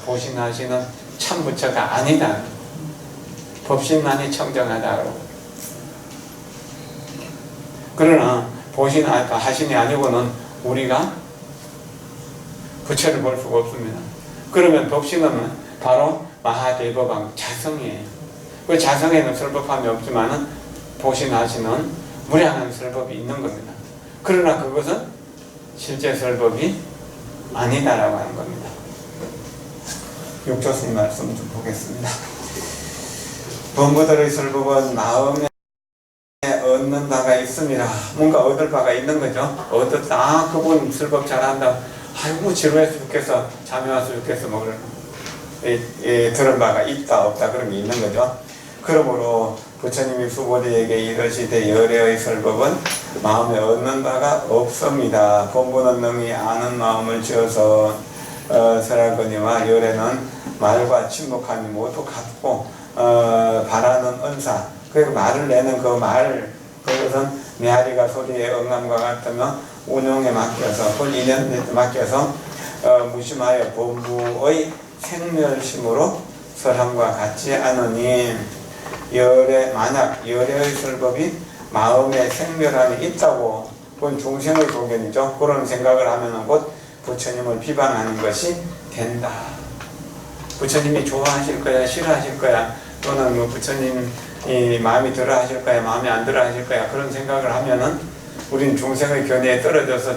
보신하시는 참 부처가 아니다. 법신만이 청정하다고. 그러나 보신하신이 아니고는 우리가 부처를 볼 수가 없습니다. 그러면 법신은 바로 마하대법왕 자성이에요. 그 자성에는 설법함이 없지만은 보신하신은 무량한 설법이 있는 겁니다. 그러나 그것은 실제 설법이 아니다라고 하는 겁니다. 육조스님 말씀 좀 보겠습니다. 본부들의 설법은 마음에 얻는 바가 있습니다. 뭔가 얻을 바가 있는 거죠. 얻었다. 그분 설법 잘한다. 아이고 지루해서 죽겠어. 잠이 와서 죽겠어. 뭐 들은 바가 있다 없다 그런 게 있는 거죠. 그러므로 부처님이 수보리에게 이르시되 열애의 설법은 마음에 얻는 바가 없습니다. 본부는 능히 아는 마음을 지어서 설하거니와 열애는 말과 침묵함이 모두 같고 바라는 은사, 그리고 말을 내는 그 말, 그것은 메아리가 소리의 응함과 같으며 운용에 맡겨서, 그 인연에 맡겨서 무심하여 본부의 생멸심으로 설함과 같지 않으니 만약 열애의 설법이 마음에 생멸함이 있다고, 그건 중생의 도견이죠. 그런 생각을 하면 곧 부처님을 비방하는 것이 된다. 부처님이 좋아하실 거야, 싫어하실 거야, 또는 뭐 부처님이 마음이 들어 하실 거야, 마음에 안 들어 하실 거야, 그런 생각을 하면은 우리는 중생의 견해에 떨어져서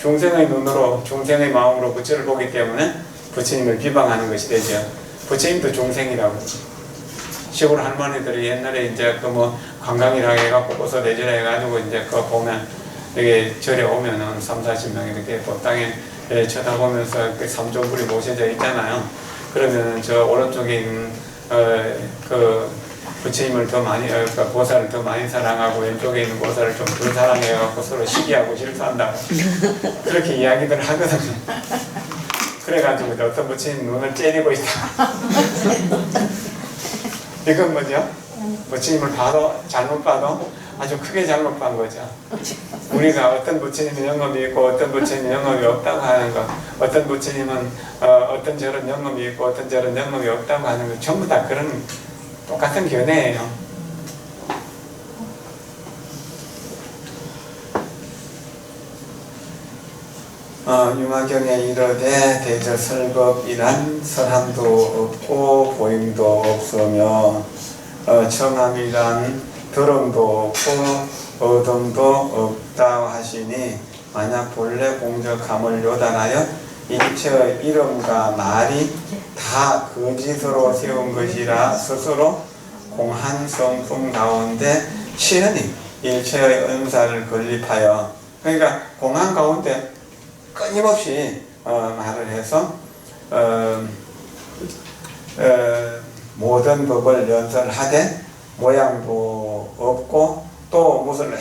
중생의 눈으로, 중생의 마음으로 부처를 보기 때문에 부처님을 비방하는 것이 되죠. 부처님도 중생이라고. 시골 할머니들이 옛날에 이제 관광이라고 해갖고 꽃을 내주라 해가지고 이제 그거 보면 이게 절에 오면은 30-40명이 이렇게 법당에 쳐다보면서 그 삼조불이 모셔져 있잖아요. 그러면 저 오른쪽에 있는 그 부처님을 더 많이, 그러니까 보살을 더 많이 사랑하고 왼쪽에 있는 보살을 좀 덜 사랑해갖고 서로 시기하고 질투한다고 그렇게 이야기들 하거든요. 그래가지고 어떤 부처님 눈을 째리고 있다. 이건 뭐죠? 부처님을 잘못 봐도 아주 크게 잘못 본 거죠. 우리가 어떤 부처님의 영업이 있고 어떤 부처님의 영업이 없다고 하는 것, 어떤 부처님은 어떤 저런 영업이 있고 어떤 저런 영업이 없다고 하는 것, 전부 다 그런 똑같은 견해예요. 유마경에 이르되 대저 설법이란 설함도 없고 보임도 없으며 청함이란 드럼도 없고 어둠도 없다 하시니 만약 본래 공적함을 요단하여 일체의 이름과 말이 다 거짓으로 세운 것이라 스스로 공한 성품 가운데 치연히 일체의 은사를 건립하여, 그러니까 공한 가운데 끊임없이 말을 해서 모든 법을 연설하되 모양도 없고 또 무슨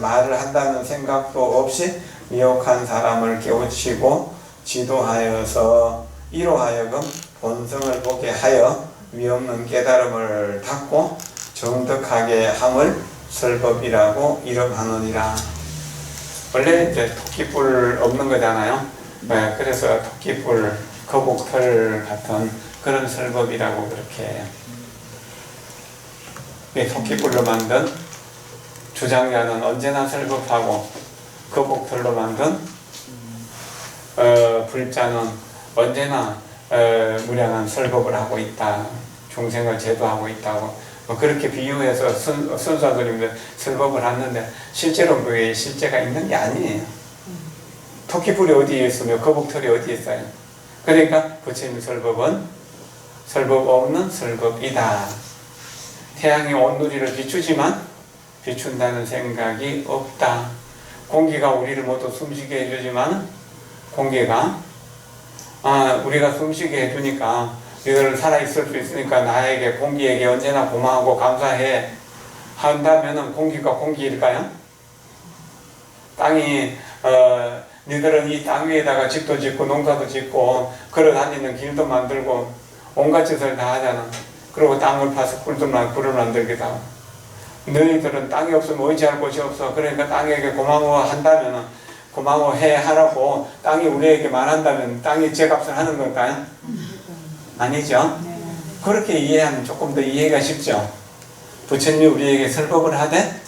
말을 한다는 생각도 없이 미혹한 사람을 깨우치고 지도하여서 이로 하여금 본성을 보게 하여 위없는 깨달음을 닫고 정득하게 함을 설법이라고 이름하느니라. 원래 이제 토끼뿔 없는 거잖아요. 네, 그래서 토끼뿔, 거북털 같은 그런 설법이라고 그렇게 토끼뿔로 만든 주장자는 언제나 설법하고 거북털로 만든 불자는 언제나 무량한 설법을 하고 있다. 중생을 제도하고 있다고 그렇게 비유해서 선사들이 설법을 하는데 실제로 그게 실제가 있는 게 아니에요. 토끼뿔이 어디에 있으며 거북털이 어디에 있어요. 그러니까 부처님 설법은 설법 없는 설법이다. 태양이 온누리를 비추지만 비춘다는 생각이 없다. 공기가 우리를 모두 숨쉬게 해주지만 공기가 우리가 숨쉬게 해주니까 이들은 살아있을 수 있으니까 나에게 공기에게 언제나 고마워하고 감사해 한다면은 공기가 공기일까요? 땅이 니들은 이 땅 위에다가 집도 짓고 농사도 짓고 걸어다니는 길도 만들고 온갖 짓을 다 하잖아. 그리고 땅을 파서 불을 만들기도 하고 너희들은 땅이 없으면 의지할 곳이 없어. 그러니까 땅에게 고마워한다면 고마워해 하라고 땅이 우리에게 말한다면 땅이 제값을 하는 걸까요? 아니죠? 그렇게 이해하면 조금 더 이해가 쉽죠. 부처님이 우리에게 설법을 하되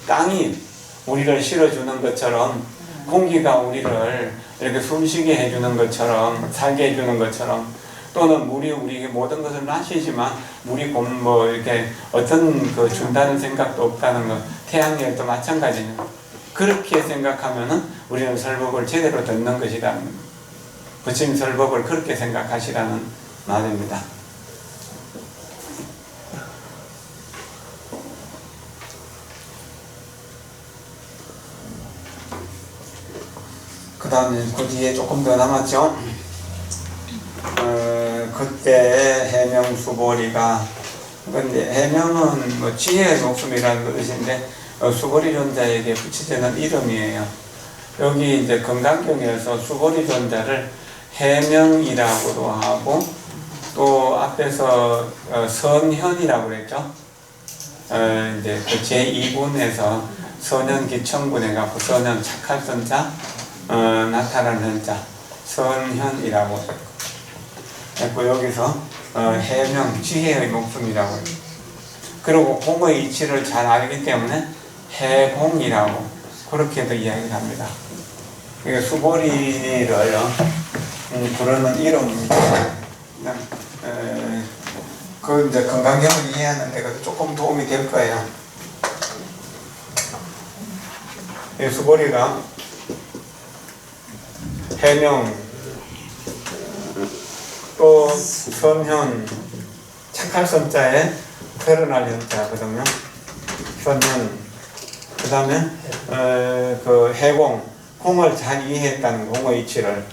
땅이 우리를 실어주는 것처럼 공기가 우리를 이렇게 숨쉬게 해주는 것처럼 살게 해주는 것처럼 또는 물이 우리에게 모든 것을 마시지만 물이 뭐 이렇게 어떤 그 준다는 생각도 없다는 것, 태양열도 마찬가지는 그렇게 생각하면은 우리는 설법을 제대로 듣는 것이다. 부처님 설법을 그렇게 생각하시라는 말입니다. 그 다음에 그 뒤에 조금 더 남았죠. 그때 해명수보리가, 근데 해명은 뭐 지혜의 목숨이라는 뜻인데 수보리 존자에게 붙이지는 이름이에요. 여기 이제 건강경에서 수보리 존자를 해명이라고도 하고 또 앞에서 선현이라고 그랬죠. 이제 그 제2분에서 선현 기천군에 가고 선현 착할 선자, 나타나는 현자, 선현이라고 했고 여기서 해명, 지혜의 목숨이라고 해요. 그리고 공의 이치를 잘 알기 때문에 해공이라고 그렇게도 이야기를 합니다. 이게 수보리를 부르는 이름입니다. 그 이제 건강경을 이해하는 데 조금 도움이 될 거예요. 이 수보리가 해명, 또 선현, 착할 선자에 태어날 현자거든요. 선현, 그 다음에 그 해공, 공을 잘 이해했다는 공의 이치를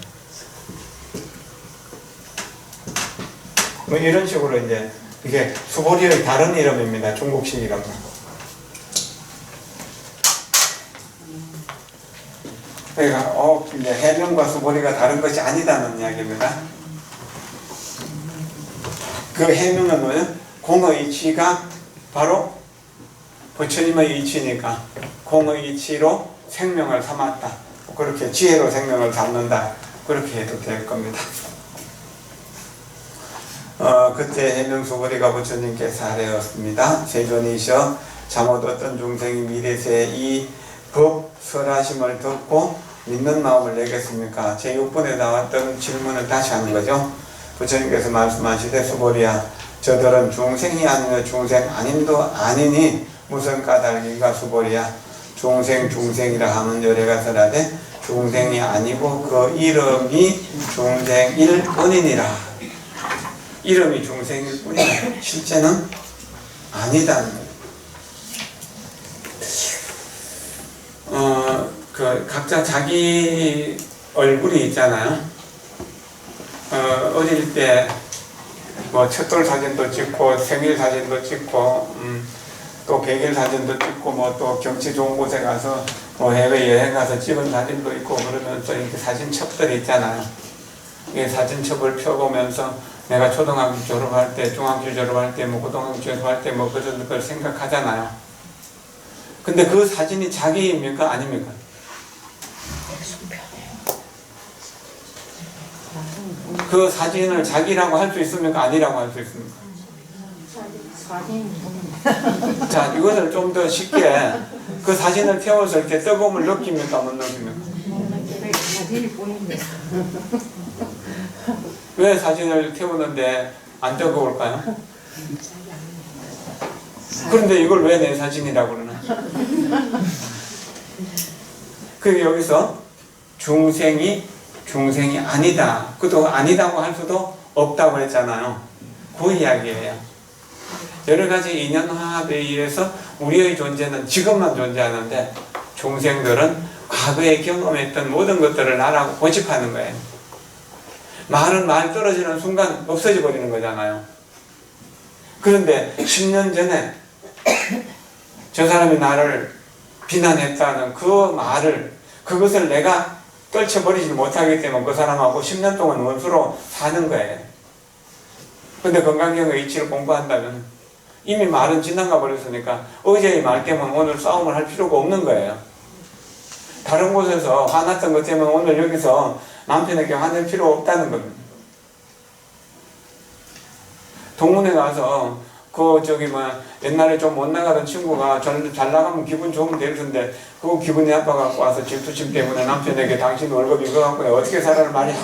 뭐 이런 식으로 이제 이게 수보리의 다른 이름입니다. 중국식 이름. 그러니까 이제 해명과 수보리가 다른 것이 아니다는 이야기입니다. 그 해명은 뭐예요? 공의 이치가 바로 부처님의 이치니까 공의 이치로 생명을 삼았다. 그렇게 지혜로 생명을 잡는다. 그렇게 해도 될 겁니다. 그때 해명수보리가 부처님께서 하되었습니다. 세존이셔 잠옷 어떤 중생이 미래세 이 법 설하심을 듣고 믿는 마음을 내겠습니까? 제6번에 나왔던 질문을 다시 하는 거죠. 부처님께서 말씀하시되 수보리야 저들은 중생이 아니며 중생 아님도 아니니 무슨 까닭인가 수보리야. 중생이라 하면 열애가 설하되 중생이 아니고 그 이름이 중생일 뿐이니라. 이름이 중생일 뿐이라. 실제는 아니다는 거예요. 그 각자 자기 얼굴이 있잖아요. 어릴 때 뭐 첫돌 사진도 찍고 생일 사진도 찍고 또 100일 사진도 찍고 뭐 또 경치 좋은 곳에 가서 뭐 해외 여행 가서 찍은 사진도 있고 그러면서 이렇게 사진첩들이 있잖아요. 이 사진첩을 펴보면서 내가 초등학교 졸업할 때, 중학교 졸업할 때, 뭐 고등학교 졸업할 때 뭐 그런 걸 생각하잖아요. 근데 그 사진이 자기입니까? 아닙니까? 그 사진을 자기라고 할 수 있습니까? 아니라고 할 수 있습니까? 자, 이것을 좀 더 쉽게 그 사진을 태워서 이렇게 뜨거움을 느낍니까? 못 느낍니까? 왜 사진을 태우는데 안 뜨거울까요? 그런데 이걸 왜 내 사진이라고 그러나? 그 여기서 중생이 아니다. 그도 아니다고 할 수도 없다고 했잖아요. 그 이야기예요. 여러 가지 인연화합에 의해서 우리의 존재는 지금만 존재하는데 중생들은 과거에 경험했던 모든 것들을 나라고 고집하는 거예요. 말은 말 떨어지는 순간 없어져 버리는 거잖아요. 그런데 10년 전에 저 사람이 나를 비난했다는 그 말을, 그것을 내가 떨쳐버리지 못하기 때문에 그 사람하고 10년 동안 원수로 사는 거예요. 근데 건강경의 이치를 공부한다면 이미 말은 지나가 버렸으니까 어제의 말 때문에 오늘 싸움을 할 필요가 없는 거예요. 다른 곳에서 화났던 것 때문에 오늘 여기서 남편에게 화낼 필요 없다는 겁니다. 동문회 가서 옛날에 좀 못 나가던 친구가 잘 나가면 기분 좋으면 될 텐데 그거 기분이 나빠갖고 와서 질투심 때문에 남편에게 당신 월급 이거 갖고 어떻게 살아를 말이야.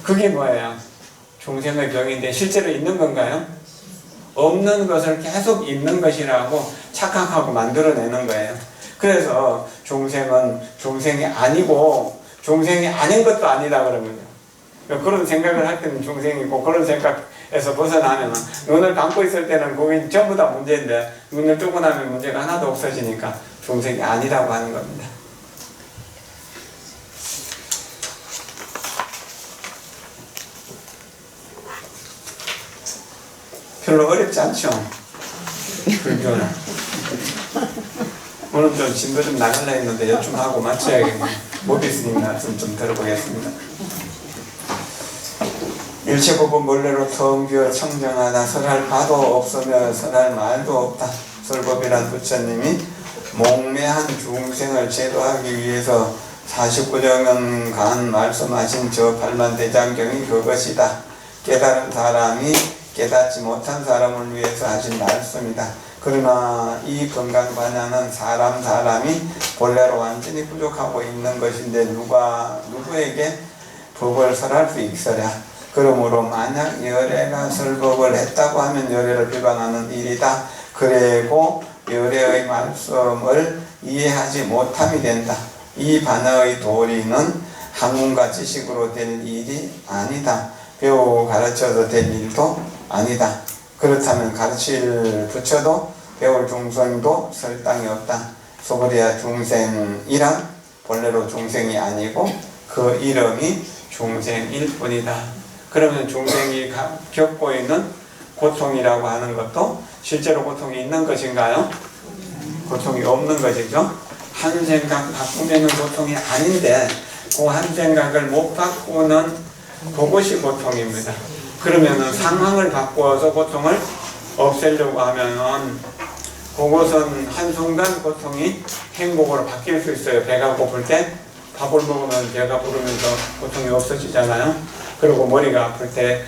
그게 뭐예요? 중생의 병인데 실제로 있는 건가요? 없는 것을 계속 있는 것이라고 착각하고 만들어내는 거예요. 그래서 중생은 중생이 아니고 중생이 아닌 것도 아니다 그러면 그런 생각을 할 때는 중생이고, 그런 생각에서 벗어나면 눈을 감고 있을 때는 그게 전부 다 문제인데 눈을 뜨고 나면 문제가 하나도 없어지니까 중생이 아니라고 하는 겁니다. 별로 어렵지 않죠? 불교는. 오늘 좀 진도 좀 나갈라 했는데 여쭈 하고 마쳐야겠네. 모비스님 말씀 좀 들어보겠습니다. 일체법은 본래로 통비어 청정하다. 설할 바도 없으며 설할 말도 없다. 설법이란 부처님이 몽매한 중생을 제도하기 위해서 49년간 말씀하신 저 팔만대장경이 그것이다. 깨달은 사람이 깨닫지 못한 사람을 위해서 하신 말씀이다. 그러나 이 건강반야는 사람이 본래로 완전히 부족하고 있는 것인데 누구에게 법을 설할 수 있으랴. 그러므로 만약 열애가 설법을 했다고 하면 열애를 비방하는 일이다. 그리고 열애의 말씀을 이해하지 못함이 된다. 이 반야의 도리는 학문과 지식으로 될 일이 아니다. 배우고 가르쳐서 될 일도 아니다. 그렇다면 가르칠 부처도 배울 중생도 설당이 없다. 소보리야 중생이란 본래로 중생이 아니고 그 이름이 중생일 뿐이다. 그러면 중생이 겪고 있는 고통이라고 하는 것도 실제로 고통이 있는 것인가요? 고통이 없는 것이죠. 한 생각 바꾸면 고통이 아닌데 그 한 생각을 못 바꾸는 그것이 고통입니다. 그러면은 상황을 바꾸어서 고통을 없애려고 하면은 그것은 한순간 고통이 행복으로 바뀔 수 있어요. 배가 고플 때 밥을 먹으면 배가 부르면서 고통이 없어지잖아요. 그리고 머리가 아플 때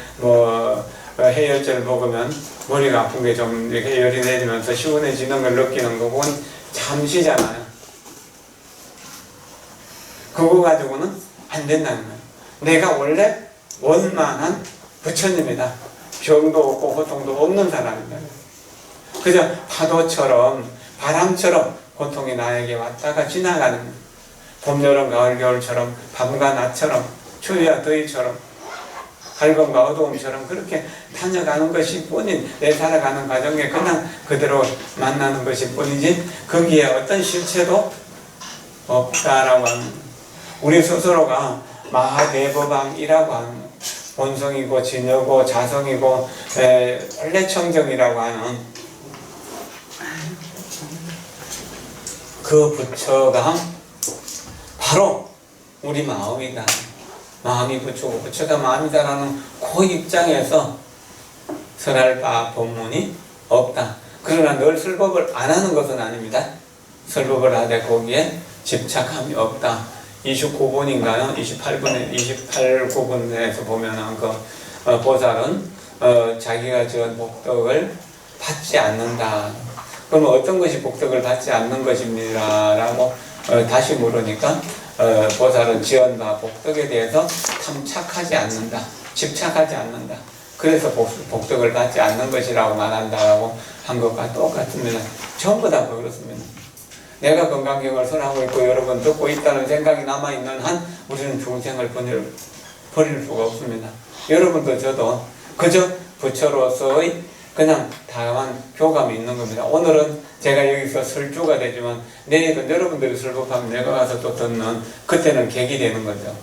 해열제를 먹으면 머리가 아픈 게 좀 이렇게 열이 내리면서 시원해지는 걸 느끼는 거, 그건 잠시잖아요. 그거 가지고는 안 된다는 거예요. 내가 원래 원만한 부처님이다. 정도 없고 고통도 없는 사람이다. 그저 파도처럼 바람처럼 고통이 나에게 왔다가 지나가는 거예요. 봄, 여름, 가을, 겨울처럼 밤과 낮처럼 추위와 더위처럼 밝음과 어두움처럼 그렇게 다녀가는 것이 뿐인 내 살아가는 과정에 그냥 그대로 만나는 것일 뿐이지 거기에 어떤 실체도 없다라고 하는 우리 스스로가 마하대법왕이라고 하는 본성이고 진여고 자성이고 원래청정이라고 하는 그 부처가 바로 우리 마음이다. 마음이 부처고 부처가 마음이다라는 그 입장에서 설할 바 본문이 없다. 그러나 늘 설법을 안 하는 것은 아닙니다. 설법을 하되 거기에 집착함이 없다. 29번인가요? 28부분에서 보면은 보살은 자기가 지은 복덕을 받지 않는다. 그럼 어떤 것이 복덕을 받지 않는 것입니다. 라고 다시 물으니까 보살은 지은 바 복덕에 대해서 탐착하지 않는다. 집착하지 않는다. 그래서 복덕을 받지 않는 것이라고 말한다라고 한 것과 똑같습니다. 전부 다 그렇습니다. 내가 건강경을 설하고 있고 여러분 듣고 있다는 생각이 남아있는 한 우리는 중생을 버릴 수가 없습니다. 여러분도 저도 그저 부처로서의 그냥 다양한 교감이 있는 겁니다. 오늘은 제가 여기서 설주가 되지만 내일은 여러분들이 설법하면 내가 가서 또 듣는 그때는 객이 되는 거죠.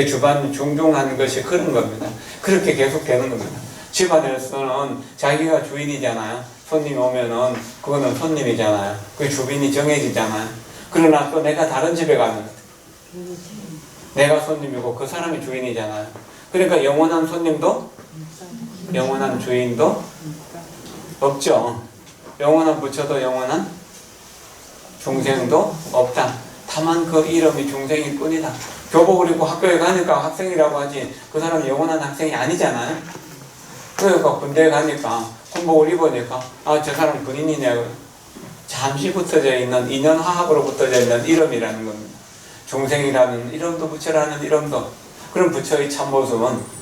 주반 중중한 것이 그런 겁니다. 그렇게 계속 되는 겁니다. 집안에서는 자기가 주인이잖아요. 손님이 오면은 그거는 손님이잖아요. 그 주빈이 정해지잖아요. 그러나 또 내가 다른 집에 가면 내가 손님이고 그 사람이 주인이잖아요. 그러니까 영원한 손님도 영원한 주인도 없죠. 영원한 부처도 영원한 중생도 없다. 다만 그 이름이 중생일 뿐이다. 교복을 입고 학교에 가니까 학생이라고 하지 그 사람이 영원한 학생이 아니잖아요. 그러니까 군대에 가니까 군복을 입으니까 아, 저 사람 군인이네. 잠시 붙어져 있는 인연화합으로 붙어져 있는 이름이라는 겁니다. 중생이라는 이름도 부처라는 이름도. 그런 부처의 참모습은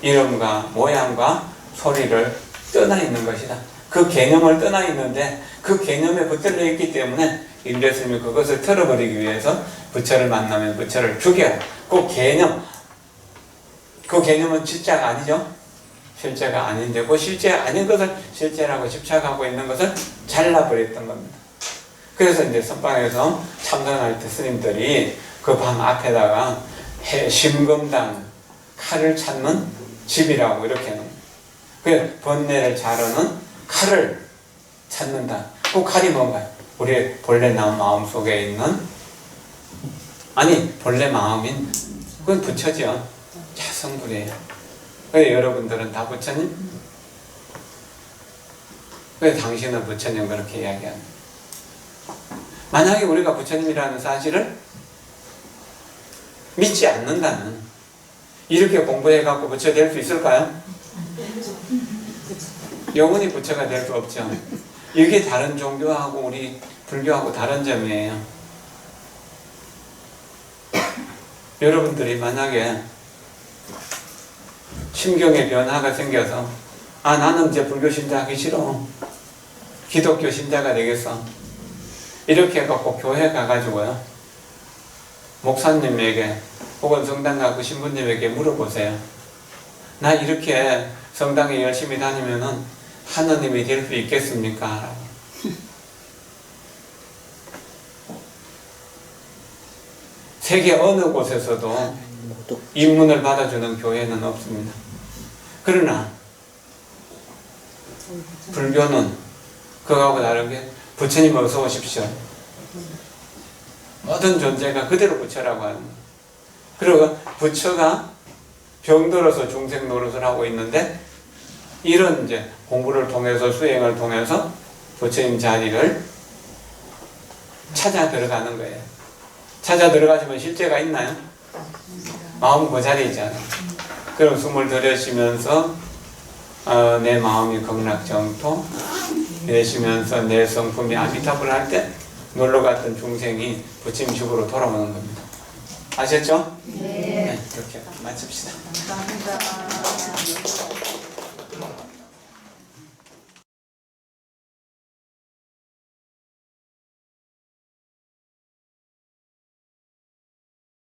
이름과 모양과 소리를 떠나 있는 것이다. 그 개념을 떠나 있는데 그 개념에 붙들려 있기 때문에 임대스님이 그것을 틀어버리기 위해서 부처를 만나면 부처를 죽여라. 그 개념은 진짜가 아니죠. 실제가 아닌데 그 실제 아닌 것을 실제라고 집착하고 있는 것을 잘라버렸던 겁니다. 그래서 이제 선방에서 참선할 때 스님들이 그 방 앞에다가 심금당 칼을 찾는 집이라고 이렇게 하는 그 번뇌를 자르는 칼을 찾는다. 그 칼이 뭔가요? 우리의 본래 마음 속에 있는 본래 마음인 그건 부처죠. 자성불이에요. 왜 여러분들은 다 부처님? 왜 당신은 부처님 그렇게 이야기합니다. 만약에 우리가 부처님이라는 사실을 믿지 않는다면 이렇게 공부해갖고 부처 될 수 있을까요? 영원히 부처가 될 수 없죠. 이게 다른 종교하고 우리 불교하고 다른 점이에요. 여러분들이 만약에 심경의 변화가 생겨서 나는 이제 불교 신자하기 싫어. 기독교 신자가 되겠어. 이렇게 해갖고 교회 가가지고요. 목사님에게 혹은 성당 가고 신부님에게 물어보세요. 나 이렇게 성당에 열심히 다니면은 하느님이 될 수 있겠습니까? 세계 어느 곳에서도 입문을 받아주는 교회는 없습니다. 그러나 불교는 그거하고 다르게 부처님 어서 오십시오. 모든 존재가 그대로 부처라고 하는 거예요. 그리고 부처가 병들어서 중생 노릇을 하고 있는데 이런 이제 공부를 통해서 수행을 통해서 부처님 자리를 찾아 들어가는 거예요. 찾아 들어가시면 실제가 있나요? 마음 그 자리에 있잖아요. 그럼 숨을 들여쉬면서 내 마음이 극락정토 내쉬면서 내 성품이 아미타불 할 때 놀러갔던 중생이 부처님 집으로 돌아오는 겁니다. 아셨죠? 네. 이렇게 마칩시다. 감사합니다.